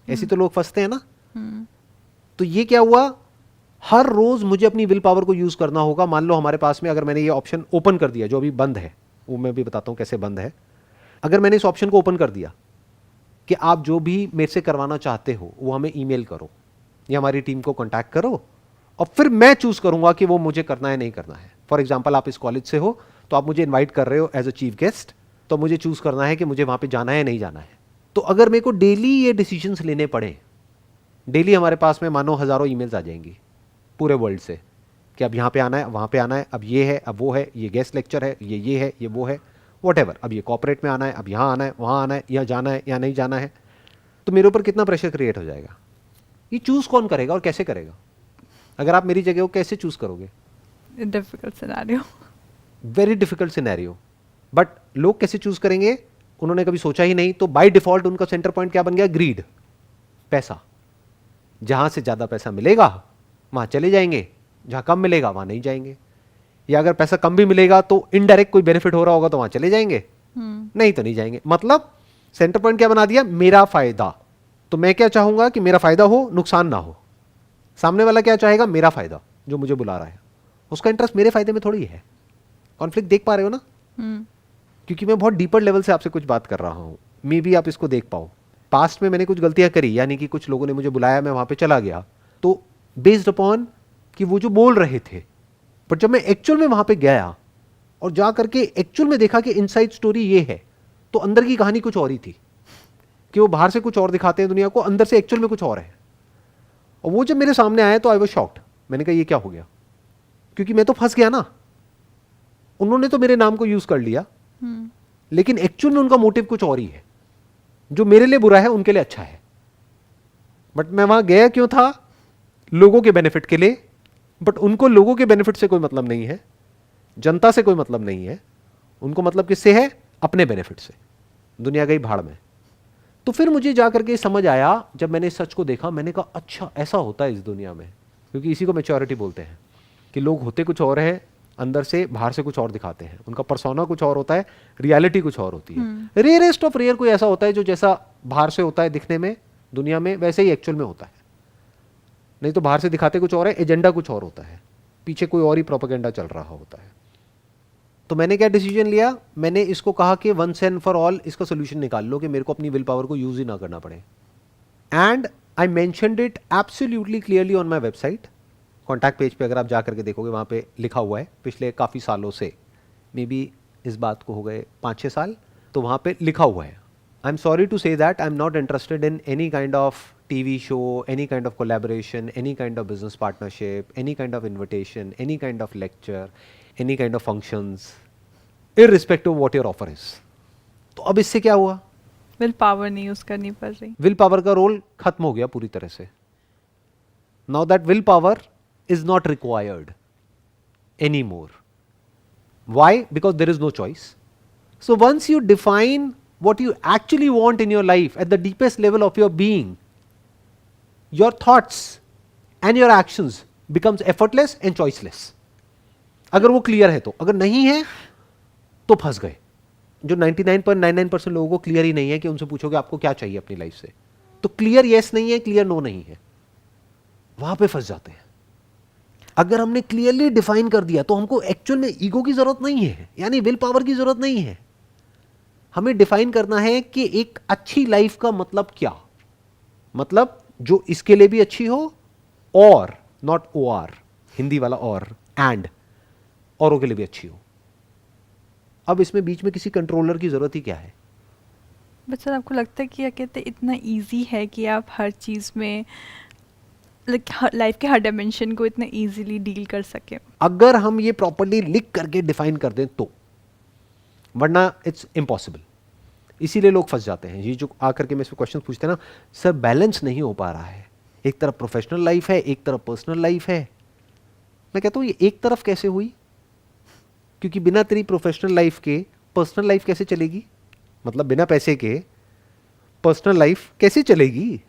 ऐसे तो लोग फंसते हैं ना। तो ये क्या हुआ, हर रोज मुझे अपनी विल पावर को यूज करना होगा। मान लो हमारे पास में अगर मैंने ये ऑप्शन ओपन कर दिया जो अभी बंद है, वो मैं भी बताता हूं कैसे बंद है। अगर मैंने इस ऑप्शन को ओपन कर दिया कि आप जो भी मेरे से करवाना चाहते हो वो हमें ईमेल करो या हमारी टीम को कांटेक्ट करो, और फिर मैं चूज करूंगा कि वो मुझे करना है नहीं करना है। फॉर एग्जांपल आप इस कॉलेज से हो तो आप मुझे इनवाइट कर रहे हो एज अ चीफ गेस्ट, तो मुझे चूज करना है कि मुझे वहां पे जाना है नहीं जाना है। तो अगर मेरे को डेली ये डिसीजंस लेने पड़े, डेली हमारे पास में मानो हजारों ईमेल्स आ जाएंगी पूरे वर्ल्ड से कि अब यहाँ पे आना है, वहाँ पे आना है, अब ये है, अब वो है, ये गेस्ट लेक्चर है, ये है, ये वो है, व्हाटएवर, अब ये कॉर्पोरेट में आना है, अब यहाँ आना है, वहाँ आना है, यहाँ जाना है या नहीं जाना है। तो मेरे ऊपर कितना प्रेशर क्रिएट हो जाएगा। ये चूज कौन करेगा और कैसे करेगा? अगर आप मेरी जगह हो कैसे चूज करोगे? Difficult scenario, very difficult scenario. But लोग कैसे चूज करेंगे, उन्होंने कभी सोचा ही नहीं। तो बाय डिफॉल्ट उनका सेंटर पॉइंट क्या बन गया? ग्रीड, पैसा। जहां से ज्यादा पैसा मिलेगा वहां चले जाएंगे, जहां कम मिलेगा वहां नहीं जाएंगे। या अगर पैसा कम भी मिलेगा तो इनडायरेक्ट कोई बेनिफिट हो रहा होगा तो वहां चले जाएंगे, नहीं तो नहीं जाएंगे। मतलब सेंटर पॉइंट क्या बना दिया? मेरा फायदा। तो मैं क्या चाहूंगा कि मेरा फायदा हो, नुकसान ना हो। सामने वाला क्या चाहेगा? मेरा फायदा, जो मुझे बुला रहा है उसका इंटरेस्ट मेरे फायदे में थोड़ी है। कॉन्फ्लिक्ट देख पा रहे हो ना? क्योंकि मैं बहुत डीपर लेवल से आपसे कुछ बात कर रहा हूं, मे बी आप इसको देख पाओ। पास्ट में मैंने कुछ गलतियां करी, यानी कि कुछ लोगों ने मुझे बुलाया, मैं वहां पे चला गया, तो बेस्ड अपॉन कि वो जो बोल रहे थे, बट जब मैं एक्चुअल में वहां पे गया और जा करके एक्चुअल में देखा कि इनसाइड स्टोरी ये है, तो अंदर की कहानी कुछ और ही थी। कि वो बाहर से कुछ और दिखाते हैं दुनिया को, अंदर से एक्चुअल में कुछ और है। और वो जब मेरे सामने आया तो आई वाज शॉक्ड। मैंने कहा ये क्या हो गया, क्योंकि मैं तो फंस गया ना। उन्होंने तो मेरे नाम को यूज कर लिया, लेकिन एक्चुअल में उनका मोटिव कुछ और ही है। जो मेरे लिए बुरा है उनके लिए अच्छा है। बट मैं वहां गया क्यों था? लोगों के बेनिफिट के लिए। बट उनको लोगों के बेनिफिट से कोई मतलब नहीं है, जनता से कोई मतलब नहीं है। उनको मतलब किससे है? अपने बेनिफिट से। दुनिया गई भाड़ में। तो फिर मुझे जाकर के समझ आया, जब मैंने इस सच को देखा, मैंने कहा अच्छा ऐसा होता है इस दुनिया में। क्योंकि इसी को मैच्योरिटी बोलते हैं कि लोग होते कुछ और हैं, अंदर से बाहर से कुछ और दिखाते हैं। उनका पर्सोना कुछ और होता है, रियलिटी कुछ और होती है। रेयरेस्ट ऑफ रेयर कोई ऐसा होता है जो जैसा बाहर से होता है दिखने में दुनिया में, वैसे ही एक्चुअल में होता है। नहीं तो बाहर से दिखाते कुछ और है, एजेंडा कुछ और होता है, पीछे कोई और ही प्रोपेगेंडा चल रहा होता है। तो मैंने क्या डिसीजन लिया? मैंने इसको कहा कि वंस एंड फॉर ऑल इसका सोल्यूशन निकाल लो कि मेरे को अपनी विल पावर को यूज ही ना करना पड़े। And I mentioned it absolutely clearly on my website. Contact page पे अगर आप जा करके देखोगे, वहाँ पे लिखा हुआ है पिछले काफ़ी सालों से, मे बी इस बात को हो गए 5-6 साल, तो वहाँ पे लिखा हुआ है, I am sorry to say that I am not interested in any kind of TV show, any kind of collaboration, any kind of business partnership, any kind of invitation, any kind of lecture, any kind of functions, irrespective of what your offer is. तो अब इससे क्या हुआ? Will power नहीं use करनी पड़ रही। Will power का रोल खत्म हो गया पूरी तरह से। Now that will power is not required anymore. Why? Because there is no choice. So once you define what you actually want in your life at the deepest level of your being, your thoughts and your actions becomes effortless and choiceless. अगर वो clear है तो, अगर नहीं है तो फंस गए। जो 99.99% लोगों को क्लियर ही नहीं है कि उनसे पूछोगे आपको क्या चाहिए अपनी लाइफ से, तो क्लियर यस नहीं है, क्लियर नो नहीं है, वहां पे फंस जाते हैं। अगर हमने क्लियरली डिफाइन कर दिया तो हमको एक्चुअल में ईगो की जरूरत नहीं है, यानी विल पावर की जरूरत नहीं है। हमें डिफाइन करना है कि एक अच्छी लाइफ का मतलब क्या, मतलब जो इसके लिए भी अच्छी हो, और नॉट OR, हिंदी वाला और, एंड औरों के लिए भी अच्छी हो। अब इसमें बीच में किसी कंट्रोलर की जरूरत ही क्या है? बट सर आपको लगता है कि क्या कहते हैं इतना इजी है कि आप हर चीज़ में लाइफ के हर डायमेंशन को इतना इजीली डील कर सके। अगर हम ये प्रॉपर्ली लिख करके डिफाइन कर दें तो, वरना इट्स इम्पॉसिबल। इसीलिए लोग फंस जाते हैं। ये जो आकर के मेरे से क्वेश्चन पूछते हैं ना, सर बैलेंस नहीं हो पा रहा है, एक तरफ प्रोफेशनल लाइफ है, एक तरफ पर्सनल लाइफ है। मैं कहता हूँ ये एक तरफ कैसे हुई, क्योंकि बिना तेरी प्रोफेशनल लाइफ के पर्सनल लाइफ कैसे चलेगी? मतलब बिना पैसे के पर्सनल लाइफ कैसे चलेगी?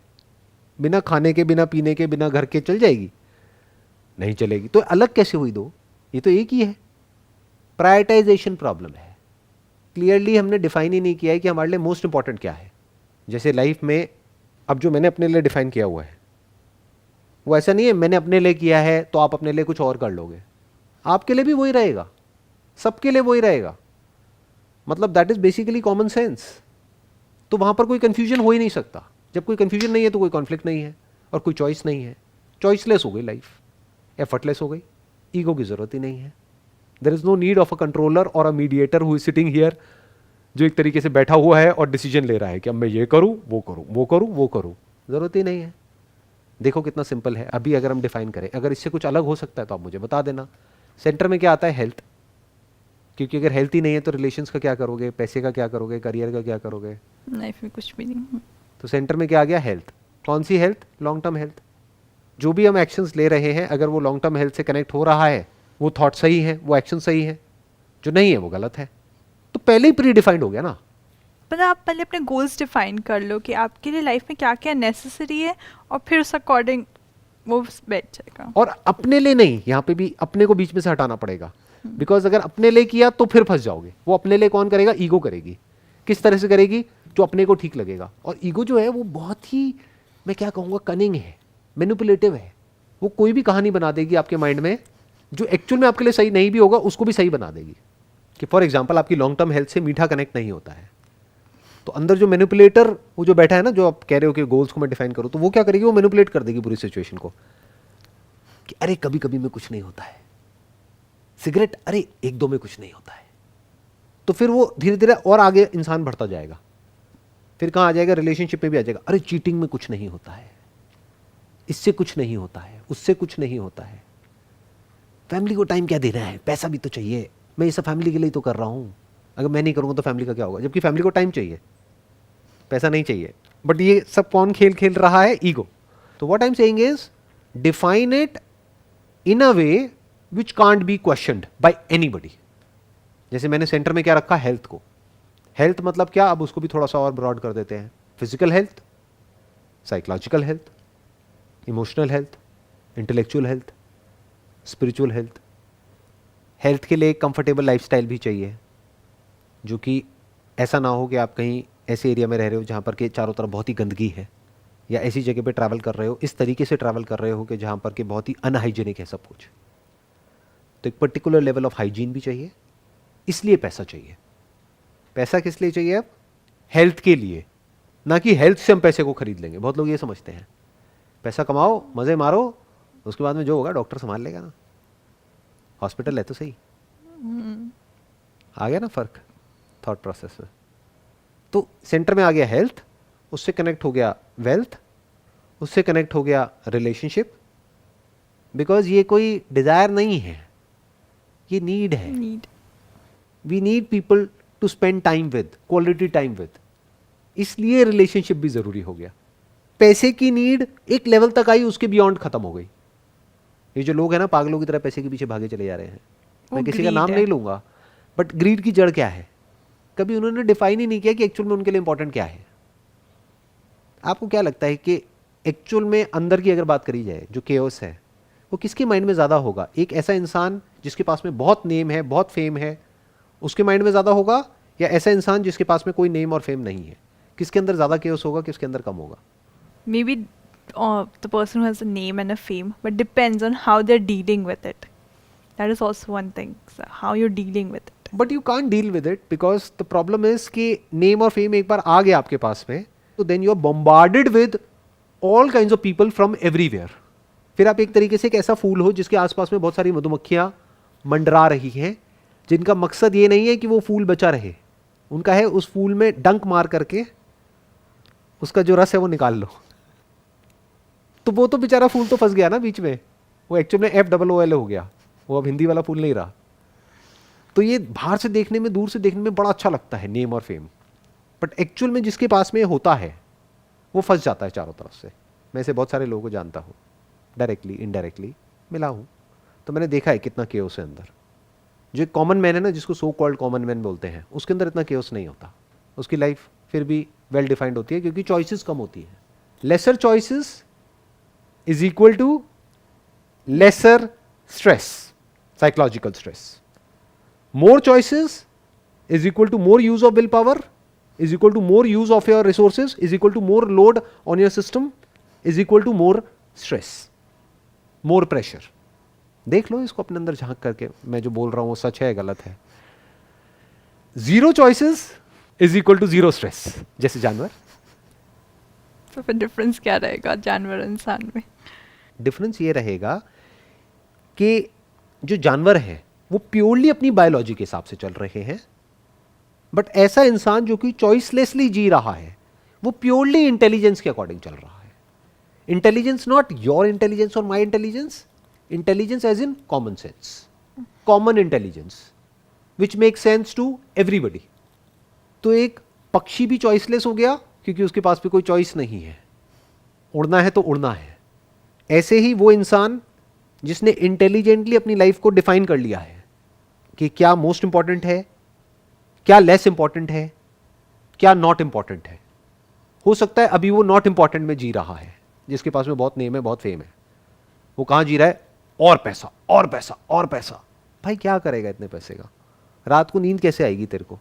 बिना खाने के, बिना पीने के, बिना घर के चल जाएगी? नहीं चलेगी। तो अलग कैसे हुई दो? ये तो एक ही है। प्रायोरिटाइजेशन प्रॉब्लम है। क्लियरली हमने डिफाइन ही नहीं किया है कि हमारे लिए मोस्ट इंपॉर्टेंट क्या है। जैसे लाइफ में अब जो मैंने अपने लिए डिफाइन किया हुआ है वो ऐसा नहीं है मैंने अपने लिए किया है तो आप अपने लिए कुछ और कर लोगे। आपके लिए भी वही रहेगा, सबके लिए वही रहेगा। मतलब that is basically common sense. तो वहां पर कोई कंफ्यूजन हो ही नहीं सकता। जब कोई कंफ्यूजन नहीं है तो कोई कॉन्फ्लिक्ट नहीं है और कोई चॉइस नहीं है। चॉइसलेस हो गई लाइफ, एफर्टलेस हो गई, ईगो की जरूरत ही नहीं है। There is no need of a controller और a mediator who is sitting here, जो एक तरीके से बैठा हुआ है और डिसीजन ले रहा है कि अब मैं ये करूं, वो करूं, वो करूं, वो करूं। जरूरत ही नहीं है। देखो कितना सिंपल है। अभी अगर हम डिफाइन करें, अगर इससे कुछ अलग हो सकता है तो आप मुझे बता देना। सेंटर में क्या आता है? हेल्थ। क्योंकि अगर हेल्थ ही नहीं है तो रिलेशंस का क्या करोगे, पैसे का क्या करोगे, करियर का क्या करोगे? लाइफ में कुछ भी नहीं। तो सेंटर में क्या आ गया? हेल्थ। कौन सी हेल्थ? Long term health. जो भी हम एक्शंस ले रहे हैं, अगर वो लॉन्ग टर्म हेल्थ से कनेक्ट हो रहा है, वो थॉट सही है, वो एक्शन सही है, जो नहीं है वो गलत है। तो पहले ही प्री डिफाइंड हो गया ना। पर आप पहले अपने गोल्स डिफाइन कर लो कि आपके लिए लाइफ में क्या क्या नेसेसरी है, और फिर उस अकॉर्डिंग वो बैठ जाएगा। और अपने लिए नहीं, यहाँ पे भी अपने को बीच में से हटाना पड़ेगा। बिकॉज अगर अपने लिए किया तो फिर फंस जाओगे। वो अपने लिए कौन करेगा? ईगो करेगी। किस तरह से करेगी? जो अपने को ठीक लगेगा। और ईगो जो है वो बहुत ही, मैं क्या कहूँगा, कनिंग है, मैनिपुलेटिव है। वो कोई भी कहानी बना देगी आपके माइंड में, जो एक्चुअल में आपके लिए सही नहीं भी होगा उसको भी सही बना देगी। कि फॉर एग्जाम्पल आपकी लॉन्ग टर्म हेल्थ से मीठा कनेक्ट नहीं होता है, तो अंदर जो मैनिपुलेटर वो जो बैठा है ना, जो आप कह रहे हो कि गोल्स को मैं डिफाइन करूँ, तो वो क्या करेगी? वो मैनिपुलेट कर देगी पूरी सिचुएशन को कि अरे कभी कभी में कुछ नहीं होता है, सिगरेट अरे एक दो में कुछ नहीं होता है। तो फिर वो धीरे धीरे और आगे इंसान बढ़ता जाएगा। फिर कहाँ आ जाएगा? रिलेशनशिप में भी आ जाएगा। अरे चीटिंग में कुछ नहीं होता है, इससे कुछ नहीं होता है, उससे कुछ नहीं होता है। फैमिली को टाइम क्या देना है, पैसा भी तो चाहिए, मैं ये सब फैमिली के लिए तो कर रहा हूं, अगर मैं नहीं करूंगा तो फैमिली का क्या होगा? जबकि फैमिली को टाइम चाहिए, पैसा नहीं चाहिए। बट ये सब कौन खेल खेल रहा है? ईगो। तो what I am saying is define it in a way which can't be questioned by anybody. जैसे मैंने सेंटर में क्या रखा? हेल्थ को। हेल्थ मतलब क्या? अब उसको भी थोड़ा सा और ब्रॉड कर देते हैं। Physical health, psychological health, emotional health, intellectual health, spiritual health. Health के लिए एक कंफर्टेबल लाइफस्टाइल भी चाहिए, जो कि ऐसा ना हो कि आप कहीं ऐसे एरिया में रह रहे हो जहाँ पर के चारों तरफ बहुत ही गंदगी है, या ऐसी जगह पे ट्रैवल कर रहे हो, इस तरीके से ट्रैवल कर रहे हो कि जहाँ पर के बहुत ही अनहाइजीनिक है सब कुछ। तो एक पर्टिकुलर लेवल ऑफ हाइजीन भी चाहिए। इसलिए पैसा चाहिए। पैसा किस लिए चाहिए? अब हेल्थ के लिए, ना कि हेल्थ से हम पैसे को खरीद लेंगे। बहुत लोग ये समझते हैं पैसा कमाओ, मजे मारो, उसके बाद में जो होगा डॉक्टर संभाल लेगा ना। हॉस्पिटल है तो सही। आ गया ना फर्क थॉट प्रोसेस में। तो सेंटर में आ गया हेल्थ, उससे कनेक्ट हो गया वेल्थ, उससे कनेक्ट हो गया रिलेशनशिप। बिकॉज ये कोई डिजायर नहीं है, ये नीड है। We need people to spend time with, quality time with. इसलिए रिलेशनशिप भी जरूरी हो गया। पैसे की नीड एक लेवल तक आई, उसके बियॉन्ड खत्म हो गई। ये जो लोग हैं ना पागलों की तरह पैसे के पीछे भागे चले जा रहे हैं, मैं किसी का नाम नहीं लूंगा, बट ग्रीड की जड़ क्या है? कभी उन्होंने डिफाइन ही नहीं किया कि एक्चुअल में उनके लिए इंपॉर्टेंट क्या है। आपको क्या लगता है कि एक्चुअल में अंदर की अगर बात करी जाए, जो केओस है वो किसके माइंड में ज्यादा होगा? एक ऐसा इंसान जिसके पास में बहुत नेम है, बहुत फेम है, उसके माइंड में ज्यादा होगा, या ऐसा इंसान जिसके पास में कोई नेम और फेम नहीं है? किसके अंदर ज्यादा केओस होगा, किसके अंदर कम होगा? Maybe the person who has a name and a fame, but depends on how they're dealing with it. That is also one thing, so how you're dealing with it. But you can't deal with it because the problem is कि name और fame एक बार आ गया आपके पास में, तो then you are bombarded with all kinds of people from everywhere. फिर आप एक तरीके से एक ऐसा फूल हो जिसके आसपास में बहुत सारी मधुमक्खियां मंडरा रही हैं, जिनका मकसद ये नहीं है कि वो फूल बचा रहे, उनका है उस फूल में डंक मार करके उसका जो रस है वो निकाल लो। तो वो तो बेचारा फूल तो फंस गया ना बीच में, वो एक्चुअली में FOOL हो गया, वो अब हिंदी वाला फूल नहीं रहा। तो ये बाहर से देखने में, दूर से देखने में बड़ा अच्छा लगता है नेम और फेम, बट एक्चुअल में जिसके पास में होता है वो फंस जाता है चारों तरफ से। मैं ऐसे बहुत सारे लोगों को जानता हूँ, डायरेक्टली इनडायरेक्टली मिला हूँ, तो मैंने देखा है कितना केओस है अंदर। जो कॉमन मैन है ना, जिसको सो कॉल्ड कॉमन मैन बोलते हैं, उसके अंदर इतना केओस नहीं होता, उसकी लाइफ फिर भी वेल डिफाइंड होती है क्योंकि चॉइसेस कम होती है। Lesser choices is equal to lesser stress, psychological stress. More choices is equal to more use of willpower, is equal to more use of your resources, is equal to more load on your system, is equal to more stress, more pressure. देख लो इसको अपने अंदर झांक करके, मैं जो बोल रहा हूं वो सच है गलत है। Zero choices is equal to zero stress, जैसे जानवर। तो फिर डिफरेंस क्या रहेगा जानवर और इंसान में? डिफरेंस ये रहेगा कि जो जानवर है वो प्योरली अपनी बायोलॉजी के हिसाब से चल रहे हैं, बट ऐसा इंसान जो कि चॉइसलेसली जी रहा है वो प्योरली इंटेलिजेंस के अकॉर्डिंग चल रहा है। इंटेलिजेंस नॉट योर इंटेलिजेंस और my intelligence, intelligence as in common sense, common intelligence which make sense to everybody. तो एक पक्षी भी चॉइसलेस हो गया क्योंकि उसके पास भी कोई चॉइस नहीं है, उड़ना है तो उड़ना है। ऐसे ही वो इंसान जिसने इंटेलिजेंटली अपनी लाइफ को डिफाइन कर लिया है कि क्या मोस्ट इंपॉर्टेंट है, क्या लेस इंपॉर्टेंट है, क्या नॉट इंपॉर्टेंट है। हो सकता है अभी वो नॉट इंपॉर्टेंट में जी रहा है, जिसके पास में बहुत नेम है, बहुत फेम है, वो कहां जी रहा है, और पैसा और पैसा और पैसा। भाई क्या करेगा इतने पैसे का, रात को नींद कैसे आएगी तेरे को।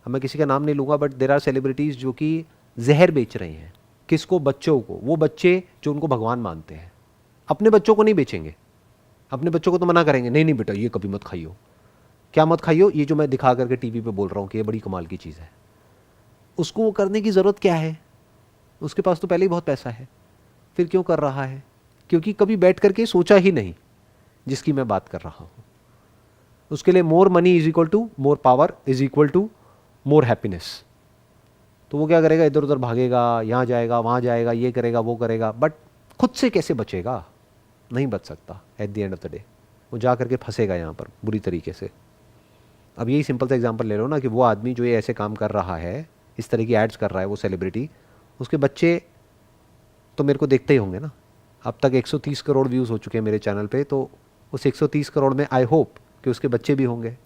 अब मैं किसी का नाम नहीं लूंगा, बट देयर आर सेलिब्रिटीज जो कि जहर बेच रहे हैं। किसको? बच्चों को। वो बच्चे जो उनको भगवान मानते हैं, अपने बच्चों को नहीं बेचेंगे। अपने बच्चों को तो मना करेंगे, नहीं नहीं बेटा ये कभी मत खाइयो। क्या मत खाइयो? ये जो मैं दिखा करके टीवी पे बोल रहा हूँ कि ये बड़ी कमाल की चीज़ है। उसको वो करने की ज़रूरत क्या है? उसके पास तो पहले ही बहुत पैसा है, फिर क्यों कर रहा है? क्योंकि कभी बैठ करके सोचा ही नहीं जिसकी मैं बात कर रहा हूँ। उसके लिए more money is equal to more power is equal to more happiness. तो वो क्या करेगा? इधर उधर भागेगा, यहाँ जाएगा वहाँ जाएगा, ये करेगा वो करेगा, बट खुद से कैसे बचेगा? नहीं बच सकता। At the end of the day वो जा करके फंसेगा यहाँ पर बुरी तरीके से। अब यही सिंपल सा एग्जांपल ले लो ना कि वो आदमी जो ये ऐसे काम कर रहा है, इस तरह की एड्स कर रहा है, वो सेलिब्रिटी, उसके बच्चे तो मेरे को देखते ही होंगे ना। अब तक 130 करोड़ व्यूज़ हो चुके हैं मेरे चैनल पे, तो उस 130 करोड़ में आई होप कि उसके बच्चे भी होंगे,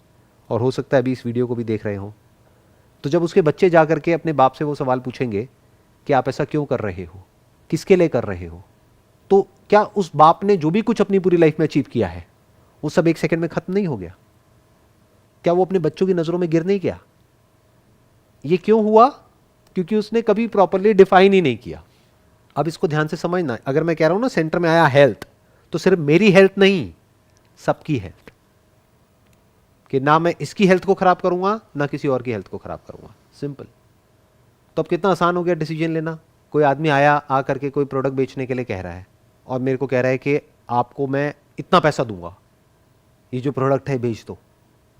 और हो सकता है अभी इस वीडियो को भी देख रहे हों। तो जब उसके बच्चे जा करके अपने बाप से वो सवाल पूछेंगे कि आप ऐसा क्यों कर रहे हो, किसके लिए कर रहे हो, तो क्या उस बाप ने जो भी कुछ अपनी पूरी लाइफ में अचीव किया है वो सब एक सेकंड में खत्म नहीं हो गया? क्या वो अपने बच्चों की नजरों में गिर नहीं गया? ये क्यों हुआ? क्योंकि उसने कभी प्रॉपर्ली डिफाइन ही नहीं किया। अब इसको ध्यान से समझना। अगर मैं कह रहा हूं ना सेंटर में आया हेल्थ, तो सिर्फ मेरी हेल्थ नहीं, सबकी हेल्थ, कि ना मैं इसकी हेल्थ को खराब करूंगा ना किसी और की हेल्थ को खराब करूंगा। सिंपल। तो अब कितना आसान हो गया डिसीजन लेना। कोई आदमी आया, आ करके कोई प्रोडक्ट बेचने के लिए कह रहा है और मेरे को कह रहा है कि आपको मैं इतना पैसा दूंगा, ये जो प्रोडक्ट है बेच दो।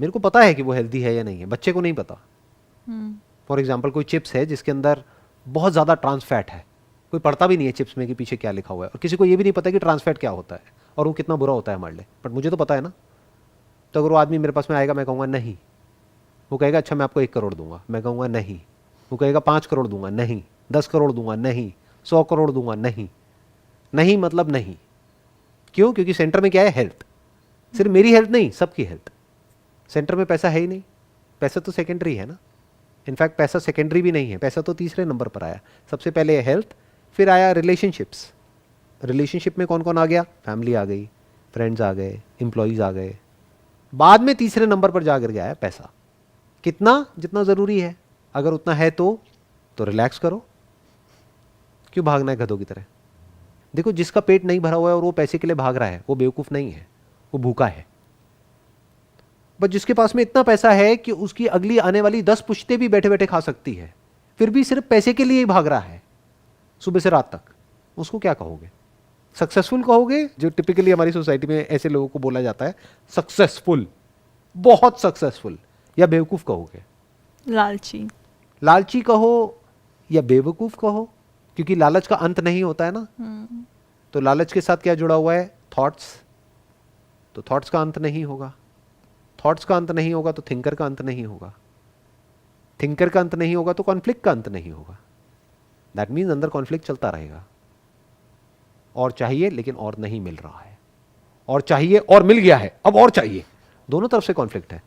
मेरे को पता है कि वो हेल्दी है या नहीं है, बच्चे को नहीं पता। फॉर एग्जाम्पल कोई चिप्स है जिसके अंदर बहुत ज़्यादा ट्रांस फैट है, कोई पढ़ता भी नहीं है चिप्स में कि पीछे क्या लिखा हुआ है, और किसी को ये भी नहीं पता कि ट्रांस फैट क्या होता है और वो कितना बुरा होता है हमारे लिए, बट मुझे तो पता है ना। तो अगर वो आदमी मेरे पास में आएगा, मैं कहूँगा नहीं। वो कहेगा अच्छा मैं आपको 1 करोड़ दूंगा, मैं कहूँगा नहीं। वो कहेगा 5 करोड़ दूंगा, नहीं। 10 करोड़ दूंगा, नहीं। 100 करोड़ दूंगा, नहीं। नहीं मतलब नहीं। क्यों? क्योंकि सेंटर में क्या है? हेल्थ। सिर्फ मेरी हेल्थ नहीं, सबकी हेल्थ। सेंटर में पैसा है ही नहीं, पैसा तो सेकेंडरी है ना। इनफैक्ट पैसा सेकेंडरी भी नहीं है, पैसा तो तीसरे नंबर पर आया। सबसे पहले हेल्थ, फिर आया रिलेशनशिप्स। रिलेशनशिप में कौन कौन आ गया? फैमिली आ गई, फ्रेंड्स आ गए, एम्प्लॉयज आ गए। बाद में तीसरे नंबर पर जाकर के आया पैसा। कितना? जितना ज़रूरी है। अगर उतना है तो रिलैक्स करो। क्यों भागना है गधों की तरह? देखो, जिसका पेट नहीं भरा हुआ है और वो पैसे के लिए भाग रहा है, वो बेवकूफ़ नहीं है, वो भूखा है। बट जिसके पास में इतना पैसा है कि उसकी अगली आने वाली 10 पुश्तें भी बैठे बैठे खा सकती है, फिर भी सिर्फ पैसे के लिए ही भाग रहा है सुबह से रात तक, उसको क्या कहोगे? सक्सेसफुल कहोगे? जो टिपिकली हमारी सोसाइटी में ऐसे लोगों को बोला जाता है, सक्सेसफुल, बहुत सक्सेसफुल, या बेवकूफ़ कहोगे? लालची। लालची कहो या बेवकूफ़ कहो, क्योंकि लालच का अंत नहीं होता है ना। तो लालच के साथ क्या जुड़ा हुआ है? थॉट्स। तो थॉट्स का अंत नहीं होगा, थॉट्स का अंत नहीं होगा तो थिंकर का अंत नहीं होगा, थिंकर का अंत नहीं होगा तो कॉन्फ्लिक्ट का अंत नहीं होगा। दैट मीन्स अंदर कॉन्फ्लिक्ट चलता रहेगा। और चाहिए लेकिन और नहीं मिल रहा है, और चाहिए और मिल गया है, अब और चाहिए। दोनों तरफ से कॉन्फ्लिक्ट है।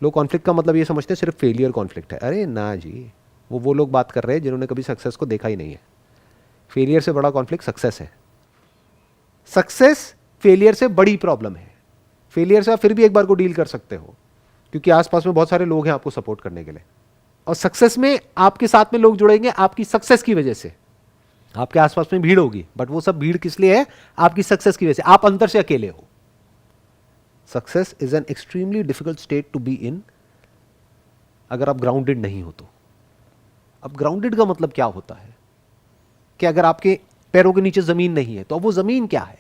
लोग कॉन्फ्लिक्ट का मतलब ये समझते हैं सिर्फ फेलियर कॉन्फ्लिक्ट है। अरे ना जी, वो लोग बात कर रहे हैं जिन्होंने कभी सक्सेस को देखा ही नहीं है। फेलियर से बड़ा कॉन्फ्लिक्ट सक्सेस है। सक्सेस फेलियर से बड़ी प्रॉब्लम है। फेलियर से आप फिर भी एक बार को डील कर सकते हो क्योंकि आसपास में बहुत सारे लोग हैं आपको सपोर्ट करने के लिए, और सक्सेस में आपके साथ में लोग जुड़ेंगे आपकी सक्सेस की वजह से। आपके आसपास में भीड़ होगी, बट वो सब भीड़ किस लिए है? आपकी सक्सेस की वजह से। आप अंदर से अकेले हो। Success is an extremely difficult state to be in अगर आप ग्राउंडेड नहीं हो तो। अब ग्राउंडेड का मतलब क्या होता है कि अगर आपके पैरों के नीचे जमीन नहीं है तो अब वो जमीन क्या है?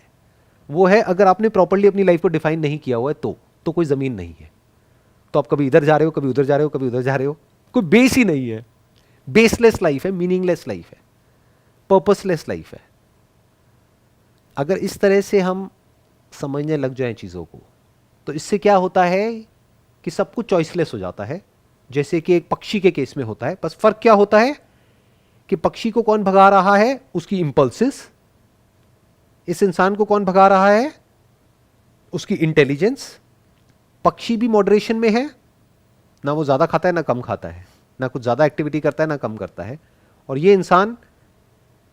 वो है अगर आपने प्रॉपर्ली अपनी लाइफ को डिफाइन नहीं किया हुआ है तो कोई जमीन नहीं है। तो आप कभी इधर जा रहे हो, कभी उधर जा रहे हो, कभी उधर जा रहे हो, कोई बेस ही नहीं है। बेसलेस लाइफ है, मीनिंगलेस लाइफ है, पर्पसलेस लाइफ है। अगर इस तरह से हम समझने लग जाएं चीज़ों को तो इससे क्या होता है कि सब कुछ चॉइसलेस हो जाता है, जैसे कि एक पक्षी के केस में होता है। बस फर्क क्या होता है कि पक्षी को कौन भगा रहा है? उसकी इंपल्सेस। इस इंसान को कौन भगा रहा है? उसकी इंटेलिजेंस। पक्षी भी मॉडरेशन में है, ना वो ज्यादा खाता है ना कम खाता है, ना कुछ ज्यादा एक्टिविटी करता है ना कम करता है। और ये इंसान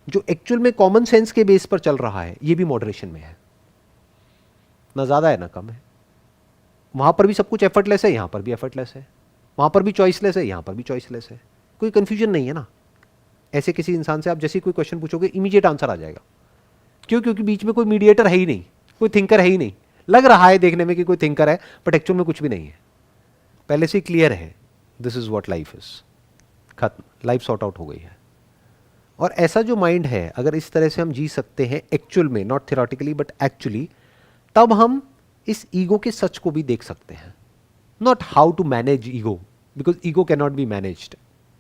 जो एक्चुअल में कॉमन सेंस के बेस पर चल रहा है ये भी मॉडरेशन में है, ना ज्यादा है ना कम है। वहां पर भी सब कुछ एफर्टलेस है, यहां पर भी एफर्टलेस है। वहां पर भी चॉइसलेस है, यहां पर भी चॉइसलेस है। कोई कंफ्यूजन नहीं है ना। ऐसे किसी इंसान से आप जैसे कोई क्वेश्चन पूछोगे इमीडिएट आंसर आ जाएगा। क्यों? क्योंकि बीच में कोई मीडिएटर है ही नहीं, कोई थिंकर है ही नहीं। लग रहा है देखने में कि कोई थिंकर है, बट एक्चुअल में कुछ भी नहीं है। पहले से क्लियर है, this is what life is. खत्म, लाइफ सॉर्ट आउट हो गई है। और ऐसा जो माइंड है, अगर इस तरह से हम जी सकते हैं एक्चुअल में, नॉट थियोरेटिकली बट एक्चुअली, तब हम इस ईगो के सच को भी देख सकते हैं। Not how to manage ego, because ego can not be managed.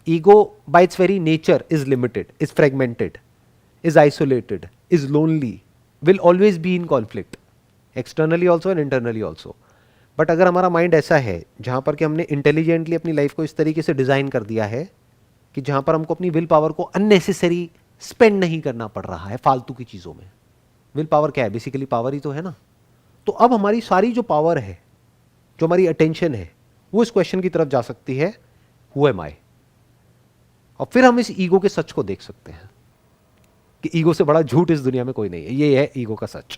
Ego by its very nature is limited, is fragmented, is isolated, is lonely, will always be in conflict, externally also and internally also. But अगर हमारा mind ऐसा है जहां पर कि हमने intelligently अपनी life को इस तरीके से डिजाइन कर दिया है कि जहां पर हमको अपनी विल पावर को अननेसेसरी स्पेंड नहीं करना पड़ रहा है फालतू की चीजों में। विल पावर क्या है? बेसिकली पावर ही तो है ना। तो अब हमारी सारी जो पावर है, जो हमारी अटेंशन है, वो इस क्वेश्चन की तरफ जा सकती है, हु एम आई? और फिर हम इस ईगो के सच को देख सकते हैं कि ईगो से बड़ा झूठ इस दुनिया में कोई नहीं है। ये है ईगो का सच।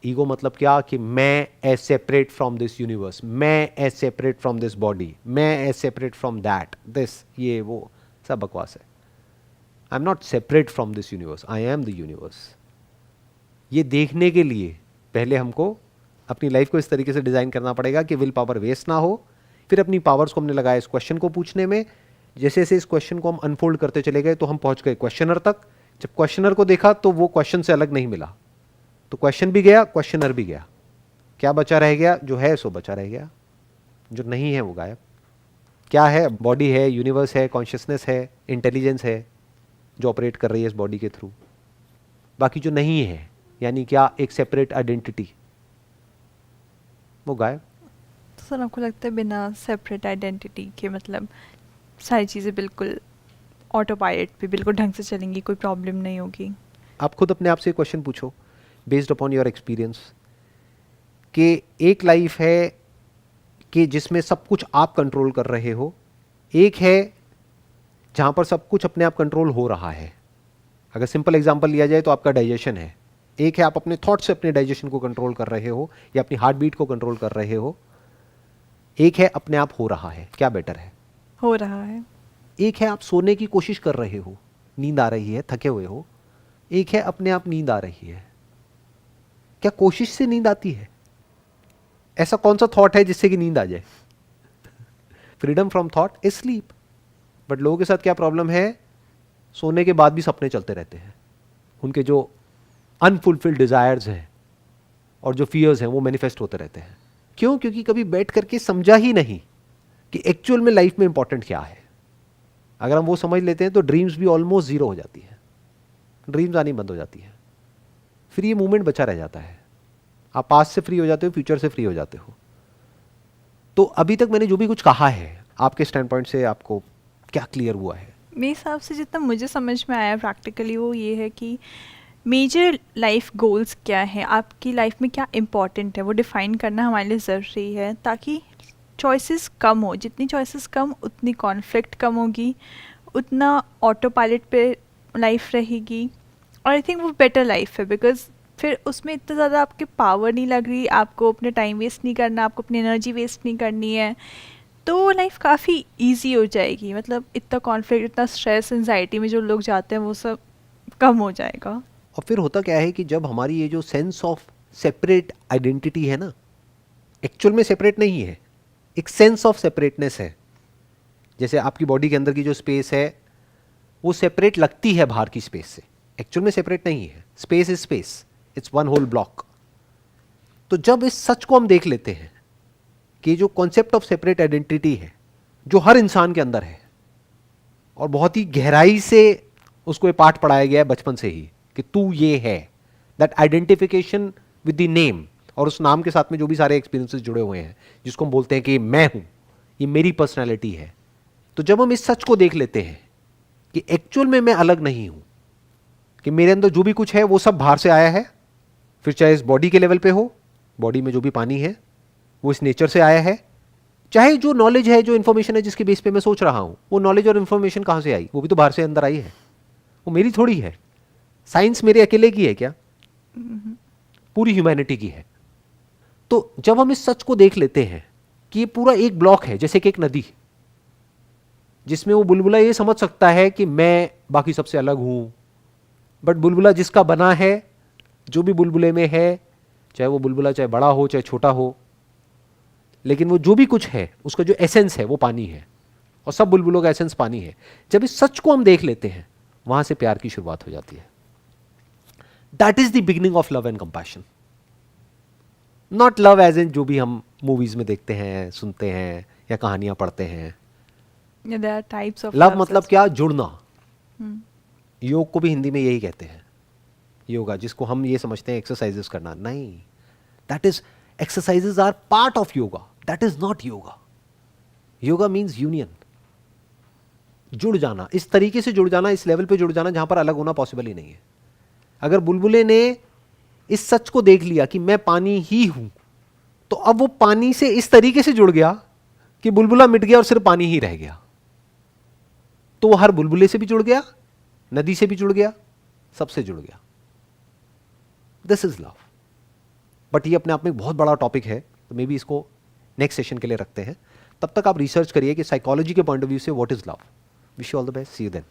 ईगो मतलब क्या? कि मैं as separate from this universe, मैं as separate from this body, मैं as separate from that, this, ये वो सब बकवास है। I am not separate from this universe, I am the universe. ये देखने के लिए पहले हमको अपनी लाइफ को इस तरीके से डिजाइन करना पड़ेगा कि विल पावर वेस्ट ना हो। फिर अपनी पावर्स को हमने लगाया इस क्वेश्चन को पूछने में। जैसे जैसे इस क्वेश्चन को हम अनफोल्ड करते चले गए तो हम पहुंच गए क्वेश्चनर तक। जब क्वेश्चनर को देखा तो वो क्वेश्चन से अलग नहीं मिला, तो क्वेश्चन भी गया, क्वेश्चनर भी गया। क्या बचा रह गया? जो है सो बचा रह गया, जो नहीं है वो गायब। क्या है? बॉडी है, यूनिवर्स है, कॉन्शियसनेस है, इंटेलिजेंस है जो ऑपरेट कर रही है इस बॉडी के थ्रू। बाकी जो नहीं है, यानी क्या? एक सेपरेट आइडेंटिटी, वो गायब। तो सर आपको लगता है बिना सेपरेट आइडेंटिटी के मतलब सारी चीज़ें बिल्कुल ऑटो पायलट पे बिल्कुल ढंग से चलेंगी, कोई प्रॉब्लम नहीं होगी? आप खुद अपने आप से क्वेश्चन पूछो बेस्ड अपॉन योर एक्सपीरियंस कि एक लाइफ है कि जिसमें सब कुछ आप कंट्रोल कर रहे हो, एक है जहां पर सब कुछ अपने आप कंट्रोल हो रहा है। अगर सिंपल एग्जांपल लिया जाए तो आपका डाइजेशन है। एक है आप अपने थॉट से अपने डाइजेशन को कंट्रोल कर रहे हो या अपनी हार्ट बीट को कंट्रोल कर रहे हो। एक है अपने आप हो रहा है। क्या बेटर है? हो रहा है। एक है आप सोने की कोशिश कर रहे हो, नींद आ रही है, थके हुए हो। एक है अपने आप नींद आ रही है। क्या कोशिश से नींद आती है? ऐसा कौन सा थॉट है जिससे कि नींद आ जाए? Freedom from thought is sleep. But लोगों के साथ क्या प्रॉब्लम है? सोने के बाद भी सपने चलते रहते हैं। उनके जो अनफुलफिल्ड डिजायर्स हैं और जो फियर्स हैं वो मैनिफेस्ट होते रहते हैं। क्यों? क्योंकि कभी बैठ करके समझा ही नहीं कि एक्चुअल में लाइफ में इंपॉर्टेंट क्या है। अगर हम वो समझ लेते हैं तो ड्रीम्स भी ऑलमोस्ट जीरो हो जाती है, ड्रीम्स आनी बंद हो जाती है, फिर ये मूवमेंट बचा रह जाता है। आप पास्ट से फ्री हो जाते हो, फ्यूचर से फ्री हो जाते हो। तो अभी तक मैंने जो भी कुछ कहा है, आपके स्टैंड पॉइंट से आपको क्या क्लियर हुआ है? मेरे हिसाब से जितना मुझे समझ में आया प्रैक्टिकली वो ये है कि मेजर लाइफ गोल्स क्या है, आपकी लाइफ में क्या इम्पोर्टेंट है, वो डिफ़ाइन करना हमारे लिए ज़रूरी है, ताकि चॉइसेस कम हो। जितनी चॉइसेस कम उतनी कॉन्फ्लिक्ट कम होगी, उतना ऑटो पायलट पे लाइफ रहेगी, और आई थिंक वो बेटर लाइफ है। बिकॉज फिर उसमें इतना ज़्यादा आपके पावर नहीं लग रही, आपको अपने टाइम वेस्ट नहीं करना, आपको अपनी एनर्जी वेस्ट नहीं करनी है, तो लाइफ काफ़ी इजी हो जाएगी। मतलब इतना कॉन्फ्लिक्ट, इतना स्ट्रेस, एंजाइटी में जो लोग जाते हैं वो सब कम हो जाएगा। और फिर होता क्या है कि जब हमारी ये जो सेंस ऑफ सेपरेट आइडेंटिटी है ना, एक्चुअल में सेपरेट नहीं है, एक सेंस ऑफ सेपरेटनेस है। जैसे आपकी बॉडी के अंदर की जो स्पेस है वो सेपरेट लगती है बाहर की स्पेस से, एक्चुअल में सेपरेट नहीं है। Space is space, it's one whole block. तो जब इस सच को हम देख लेते हैं कि जो कॉन्सेप्ट ऑफ सेपरेट आइडेंटिटी है जो हर इंसान के अंदर है, और बहुत ही गहराई से उसको ये पाठ पढ़ाया गया है बचपन से ही कि तू ये है, that identification with the name, और उस नाम के साथ में जो भी सारे एक्सपीरियंसेस जुड़े हुए हैं, जिसको हम बोलते हैं कि मैं हूं, ये मेरी पर्सनैलिटी है। तो जब हम इस सच को देख लेते हैं कि एक्चुअल में मैं अलग नहीं हूं, कि मेरे अंदर जो भी कुछ है वो सब बाहर से आया है, फिर चाहे इस बॉडी के लेवल पे हो, बॉडी में जो भी पानी है वो इस नेचर से आया है, चाहे जो नॉलेज है, जो इन्फॉर्मेशन है जिसके बेस पे मैं सोच रहा हूं, वो नॉलेज और इन्फॉर्मेशन कहां से आई, वो भी तो बाहर से अंदर आई है, वो मेरी थोड़ी है। साइंस मेरे अकेले की है क्या? पूरी ह्यूमैनिटी की है। तो जब हम इस सच को देख लेते हैं कि ये पूरा एक ब्लॉक है, जैसे कि एक नदी, जिसमें वो बुलबुला ये समझ सकता है कि मैं बाकी सबसे अलग हूं, बट बुलबुला जिसका बना है, जो भी बुलबुले में है, चाहे वो बुलबुला चाहे बड़ा हो चाहे छोटा हो, लेकिन वो जो भी कुछ है उसका जो एसेंस है वो पानी है, और सब बुलबुलों का एसेंस पानी है। जब इस सच को हम देख लेते हैं, वहां से प्यार की शुरुआत हो जाती है। That is the beginning of love and compassion. Not love as in जो भी हम मूवीज में देखते हैं, सुनते हैं या कहानियां पढ़ते हैं। There are types of love loves मतलब as क्या? जुड़ना। well. योग को भी हिंदी में यही कहते हैं, योगा, जिसको हम ये समझते हैं एक्सरसाइजेस करना। नहीं, that is, exercises are part of yoga, that is not yoga. Yoga means union, जुड़ जाना, इस तरीके से जुड़ जाना, इस लेवल पे जुड़ जाना जहां पर अलग होना पॉसिबल ही नहीं है। अगर बुलबुले ने इस सच को देख लिया कि मैं पानी ही हूं, तो अब वो पानी से इस तरीके से जुड़ गया कि बुलबुला मिट गया और सिर्फ पानी ही रह गया। तो वो हर बुलबुले से भी जुड़ गया, नदी से भी जुड़ गया, सबसे जुड़ गया। This is love. बट ये अपने आप में बहुत बड़ा टॉपिक है, तो मे बी इसको नेक्स्ट सेशन के लिए रखते हैं। तब तक आप रिसर्च करिए कि साइकोलॉजी के पॉइंट ऑफ व्यू से what is love. Wish you all the best, see you then.